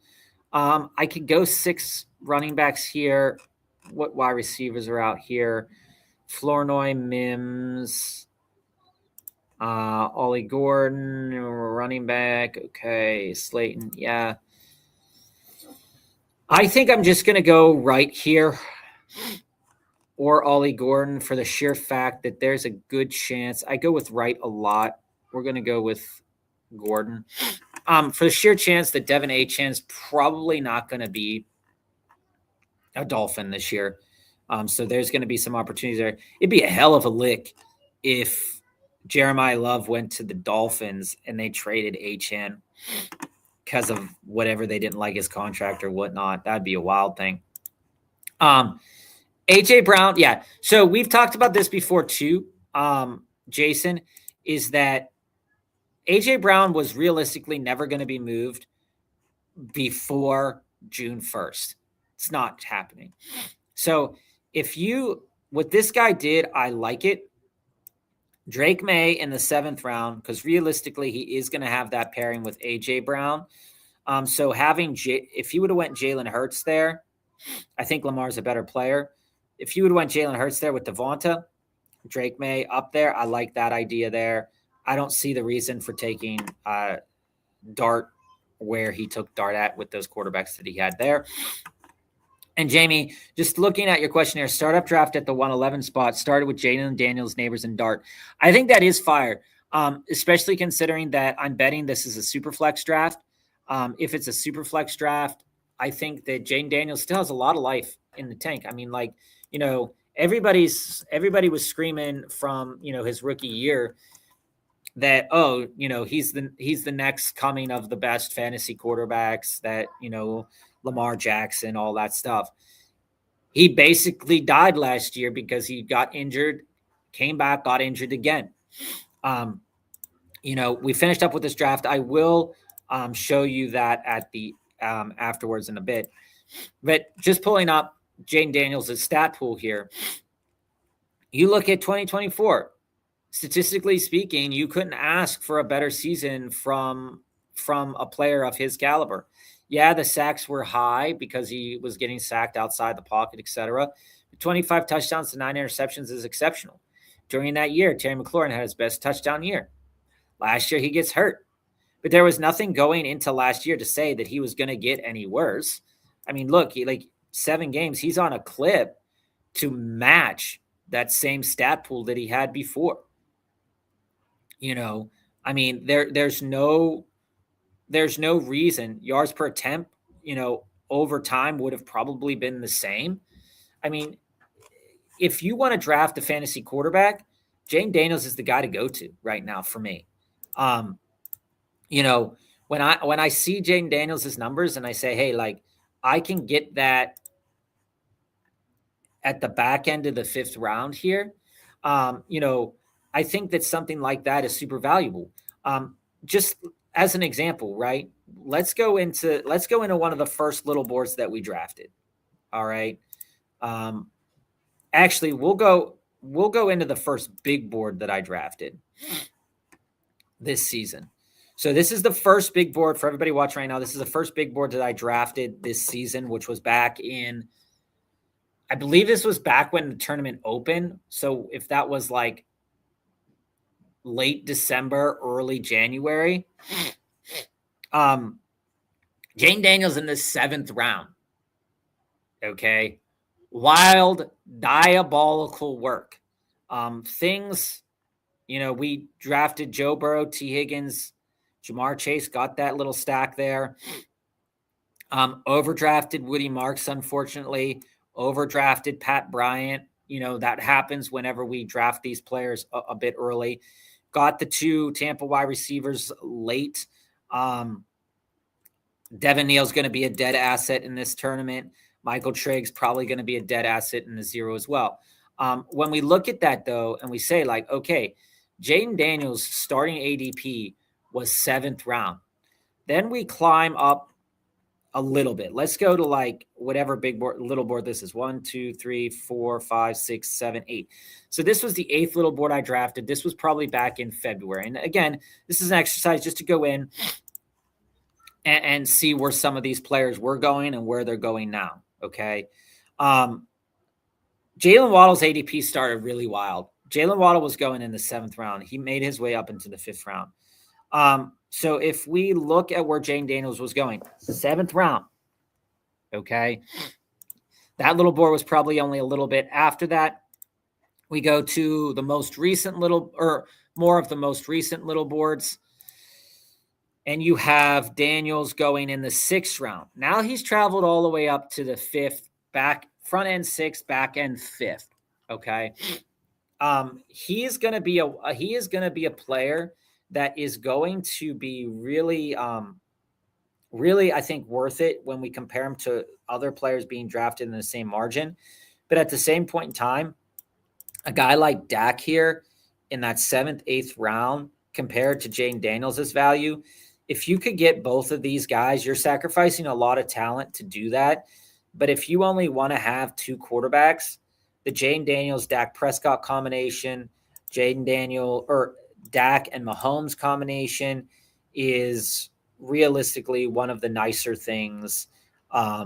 I could go 6 running backs here. What wide receivers are out here? Flournoy, Mims, Ollie Gordon, running back. Okay, Slayton. Yeah. I think I'm just going to go right here or Ollie Gordon for the sheer fact that there's a good chance. I go with Wright a lot. We're going to go with Gordon. For the sheer chance that Devin Achan's probably not going to be a Dolphin this year. So there's going to be some opportunities there. It'd be a hell of a lick if Jeremiah Love went to the Dolphins and they traded HN because of whatever they didn't like his contract or whatnot. That'd be a wild thing. AJ Brown, yeah. So we've talked about this before too, Jason, is that AJ Brown was realistically never going to be moved before June 1st. It's not happening. So what this guy did, I like it. Drake May in the 7th round, because realistically, he is going to have that pairing with AJ Brown. So if he would have went Jalen Hurts there, I think Lamar's a better player. If he would have went Jalen Hurts there with Devonta, Drake May up there, I like that idea there. I don't see the reason for taking Dart where he took Dart at with those quarterbacks that he had there. And Jamie, just looking at your question here, startup draft at the 111 spot started with Jaden Daniels, Neighbors, and Dart. I think that is fire, especially considering that I'm betting this is a super flex draft. If it's a super flex draft, I think that Jaden Daniels still has a lot of life in the tank. I mean, everybody was screaming from, his rookie year that, he's the next coming of the best fantasy quarterbacks that, Lamar Jackson, all that stuff. He basically died last year because he got injured, came back, got injured again. We finished up with this draft. I will show you that at the afterwards in a bit. But just pulling up Jaden Daniels' stat pool here, you look at 2024. Statistically speaking, you couldn't ask for a better season from a player of his caliber. Yeah, the sacks were high because he was getting sacked outside the pocket, etc. 25 touchdowns to 9 interceptions is exceptional. During that year, Terry McLaurin had his best touchdown year. Last year, he gets hurt. But there was nothing going into last year to say that he was going to get any worse. I mean, look, 7 games, he's on a clip to match that same stat pool that he had before. I mean, there's no reason yards per attempt, over time would have probably been the same. I mean, if you want to draft a fantasy quarterback, Jaden Daniels is the guy to go to right now for me. When I see Jaden Daniels' numbers and I say, hey, I can get that at the back end of the 5th round here, I think that something like that is super valuable. Just as an example, right? Let's go into one of the first little boards that we drafted. All right. Actually, we'll go into the first big board that I drafted this season. So this is the first big board for everybody watching right now. This is the first big board that I drafted this season, which was back in, I believe this was back when the tournament opened. So if that was late December, early January, Jaden Daniels in the 7th round. Okay. Wild, diabolical work. Things, we drafted Joe Burrow, T. Higgins, Jamar Chase, got that little stack there. Overdrafted Woody Marks, unfortunately. Overdrafted Pat Bryant. That happens whenever we draft these players a bit early. Got the 2 Tampa wide receivers late. Devin Neal's going to be a dead asset in this tournament. Michael Triggs probably going to be a dead asset in the 0 as well. When we look at that, though, and we say, okay, Jaden Daniels' starting ADP was 7th round. Then we climb up a little bit. Let's go to whatever big board, little board this is. 1, 2, 3, 4, 5, 6, 7, 8. So this was the 8th little board I drafted. This was probably back in February. And again, this is an exercise just to go in and see where some of these players were going and where they're going now. Okay. Jalen Waddle's ADP started really wild. Jalen Waddle was going in the 7th round. He made his way up into the 5th round. So if we look at where Jaden Daniels was going, 7th round, okay, that little board was probably only a little bit after that. We go to the most recent more of the most recent little boards, and you have Daniels going in the 6th round. Now he's traveled all the way up to the 5th front end 6th, back end 5th. Okay. He is going to be a player that is going to be really, really, I think, worth it when we compare him to other players being drafted in the same margin. But at the same point in time, a guy like Dak here in that 7th, 8th round compared to Jaden Daniels' value, if you could get both of these guys, you're sacrificing a lot of talent to do that. But if you only want to have 2 quarterbacks, the Jaden Daniels, Dak Prescott combination, Jaden Daniel or Dak and Mahomes combination is realistically one of the nicer things. I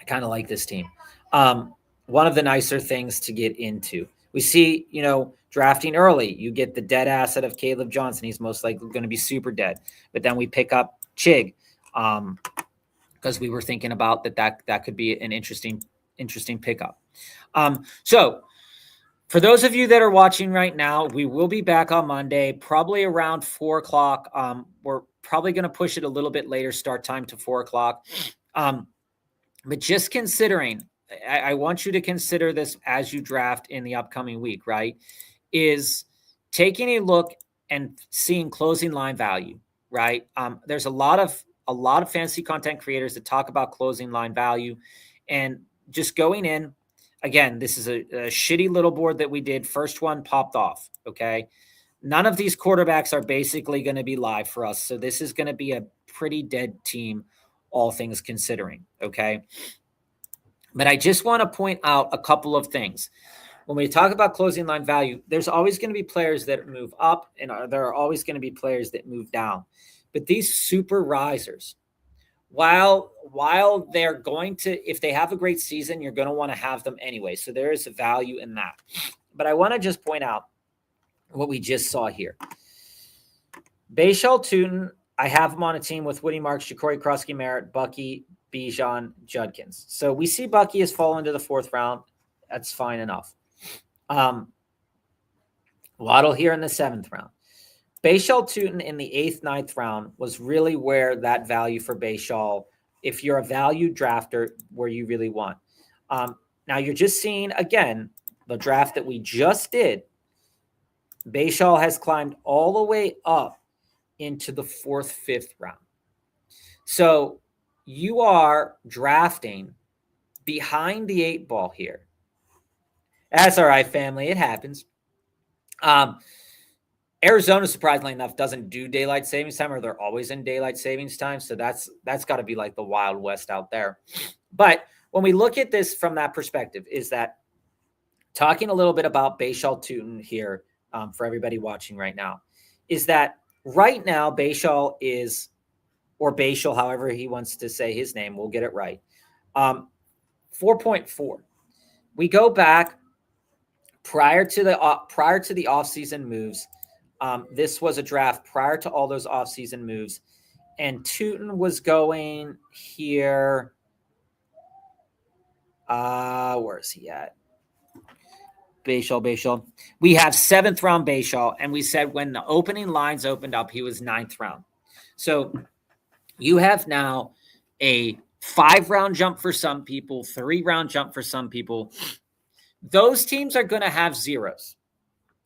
kind of like this team. One of the nicer things to get into. We see, drafting early, you get the dead asset of Caleb Johnson. He's most likely going to be super dead. But then we pick up Chig because we were thinking about that could be an interesting pickup. So for those of you that are watching right now, we will be back on Monday, probably around 4 o'clock. We're probably going to push it a little bit later, start time to 4 o'clock. But just considering, I want you to consider this as you draft in the upcoming week, right? Is taking a look and seeing closing line value, right? There's a lot of fantasy content creators that talk about closing line value, and just going in. Again, this is a shitty little board that we did. First one popped off. Okay. None of these quarterbacks are basically going to be live for us. So this is going to be a pretty dead team, all things considering. Okay. But I just want to point out a couple of things. When we talk about closing line value, there's always going to be players that move up, and there are always going to be players that move down. But these super risers, while they're going to, if they have a great season, you're going to want to have them anyway. So there is a value in that. But I want to just point out what we just saw here. Bashal Tutin, I have him on a team with Woody Marks, Ja'Cory Krosky Merritt, Bucky, Bijan, Judkins. So we see Bucky has fallen to the 4th round. That's fine enough. Waddle here in the 7th round. Bashal Tutin in the 8th, 9th round was really where that value for Bashal, if you're a value drafter, where you really want. Now you're just seeing, again, the draft that we just did. Bashal has climbed all the way up into the 4th, 5th round. So you are drafting behind the 8 ball here. That's all right, family. It happens. Arizona, surprisingly enough, doesn't do daylight savings time, or they're always in daylight savings time. So that's got to be like the Wild West out there. But when we look at this from that perspective, is that talking a little bit about Bashal Tutin here for everybody watching right now, is that right now Bashal is, or Bashal, however he wants to say his name, we'll get it right, 4.4. We go back prior to the offseason moves. This was a draft prior to all those offseason moves. And Tutin was going here. Where is he at? Bashal. We have 7th round Bashal. And we said when the opening lines opened up, he was 9th round. So you have now a 5-round jump for some people, 3-round jump for some people. Those teams are going to have zeros.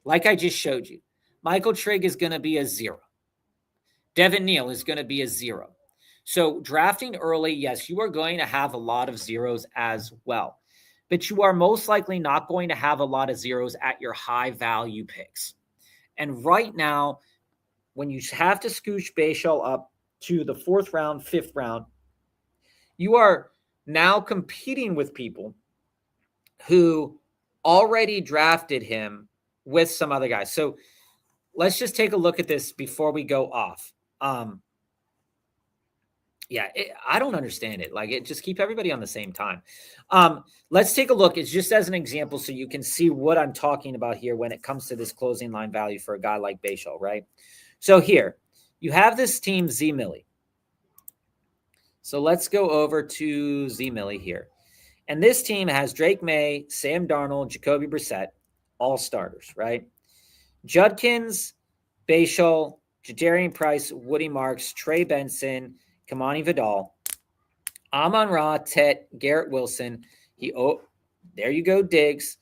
Like I just showed you. Michael Trigg is going to be a 0. Devin Neal is going to be a 0. So drafting early, yes, you are going to have a lot of zeros as well. But you are most likely not going to have a lot of zeros at your high value picks. And right now, when you have to scooch Bashal up to the 4th round, 5th round, you are now competing with people who already drafted him with some other guys. So let's just take a look at this before we go off. I don't understand it. Like, it just keep everybody on the same time. Let's take a look. It's just as an example so you can see what I'm talking about here when it comes to this closing line value for a guy like Bashal, right? So here, you have this team Z-Millie. So let's go over to Z-Millie here. And this team has Drake May, Sam Darnold, Jacoby Brissett, all starters, right? Judkins, Bashal, Jadarian Price, Woody Marks, Trey Benson, Kamani Vidal. Amon-Ra, Tet, Garrett Wilson. There you go, Diggs.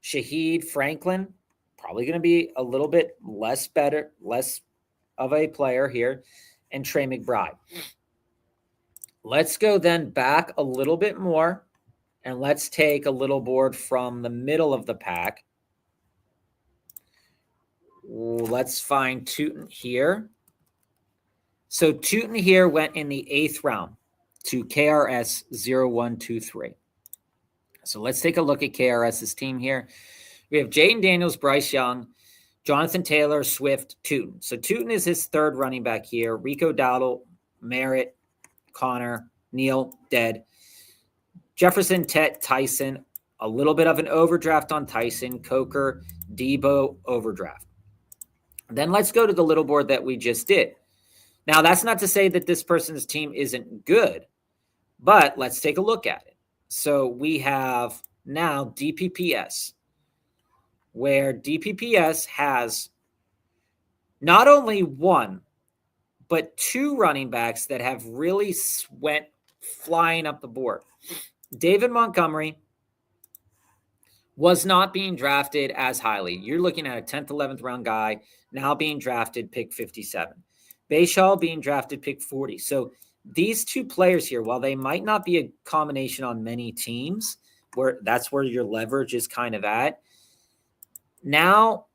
Shaheed Franklin, probably going to be a little bit less of a player here, and Trey McBride. Let's go then back a little bit more, and let's take a little board from the middle of the pack. Let's find Tootin here. So Tootin here went in the 8th round to KRS 0123. So let's take a look at KRS's team here. We have Jaden Daniels, Bryce Young, Jonathan Taylor, Swift, Tootin. So Tootin is his 3rd running back here. Rico Dowdle, Merritt, Connor, Neal, Dead. Jefferson, Tet, Tyson. A little bit of an overdraft on Tyson. Coker, Debo, overdraft. Then let's go to the little board that we just did. Now, that's not to say that this person's team isn't good, but let's take a look at it. So we have now DPPS, where DPPS has not only 1, but 2 running backs that have really went flying up the board. David Montgomery was not being drafted as highly. You're looking at a 10th, 11th round guy now being drafted pick 57. Bayshall being drafted pick 40. So these 2 players here, while they might not be a combination on many teams, where that's where your leverage is kind of at, now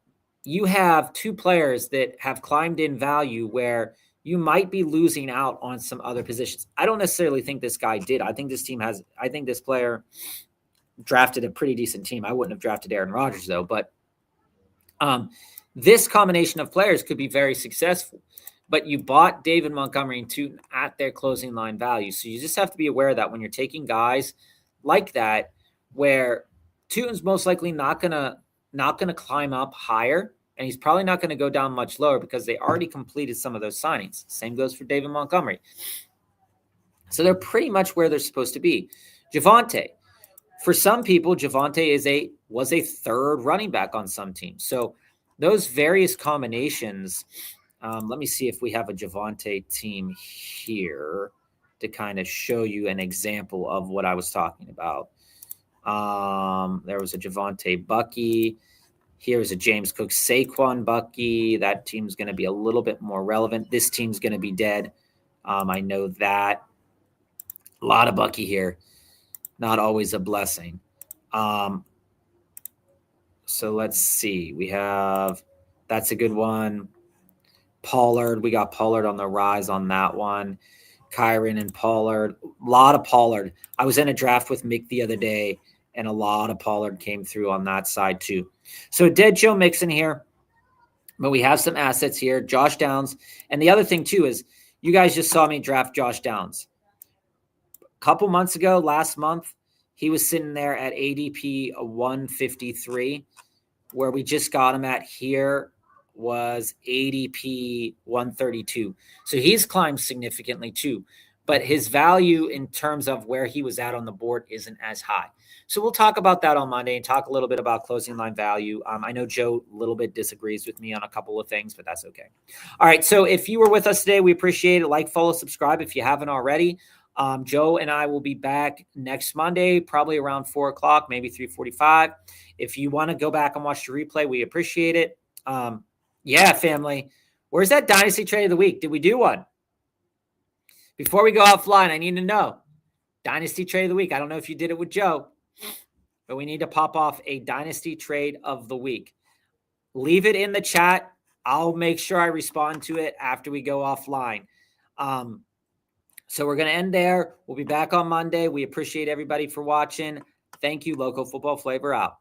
you have 2 players that have climbed in value where you might be losing out on some other positions. I don't necessarily think this guy did. I think this player drafted a pretty decent team. I wouldn't have drafted Aaron Rodgers though, but this combination of players could be very successful. But you bought David Montgomery and Tootin at their closing line value. So you just have to be aware of that when you're taking guys like that, where Tootin's most likely not gonna climb up higher, and he's probably not going to go down much lower because they already completed some of those signings. Same goes for David Montgomery. So they're pretty much where they're supposed to be. Javonte. For some people, Javonte was a 3rd running back on some teams. So those various combinations, let me see if we have a Javonte team here to kind of show you an example of what I was talking about. There was a Javonte Bucky. Here's a James Cook Saquon Bucky. That team's going to be a little bit more relevant. This team's going to be dead. I know that. A lot of Bucky here. Not always a blessing. So let's see. That's a good one. Pollard. We got Pollard on the rise on that one. Kyron and Pollard. A lot of Pollard. I was in a draft with Mick the other day, and a lot of Pollard came through on that side too. So dead Joe Mixon here, but we have some assets here. Josh Downs. And the other thing too is you guys just saw me draft Josh Downs. A couple months ago, last month, he was sitting there at ADP 153. Where we just got him at here was ADP 132. So he's climbed significantly too. But his value in terms of where he was at on the board isn't as high. So we'll talk about that on Monday and talk a little bit about closing line value. I know Joe a little bit disagrees with me on a couple of things, but that's okay. All right. So if you were with us today, we appreciate it. Like, follow, subscribe if you haven't already. Joe and I will be back next Monday, probably around 4:00, maybe 3:45. If you want to go back and watch the replay, we appreciate it. Yeah, family. Where's that Dynasty Trade of the Week? Did we do one? Before we go offline, I need to know. Dynasty Trade of the Week. I don't know if you did it with Joe, but we need to pop off a Dynasty Trade of the Week. Leave it in the chat. I'll make sure I respond to it after we go offline. So we're going to end there. We'll be back on Monday. We appreciate everybody for watching. Thank you. Local Football Flavor out.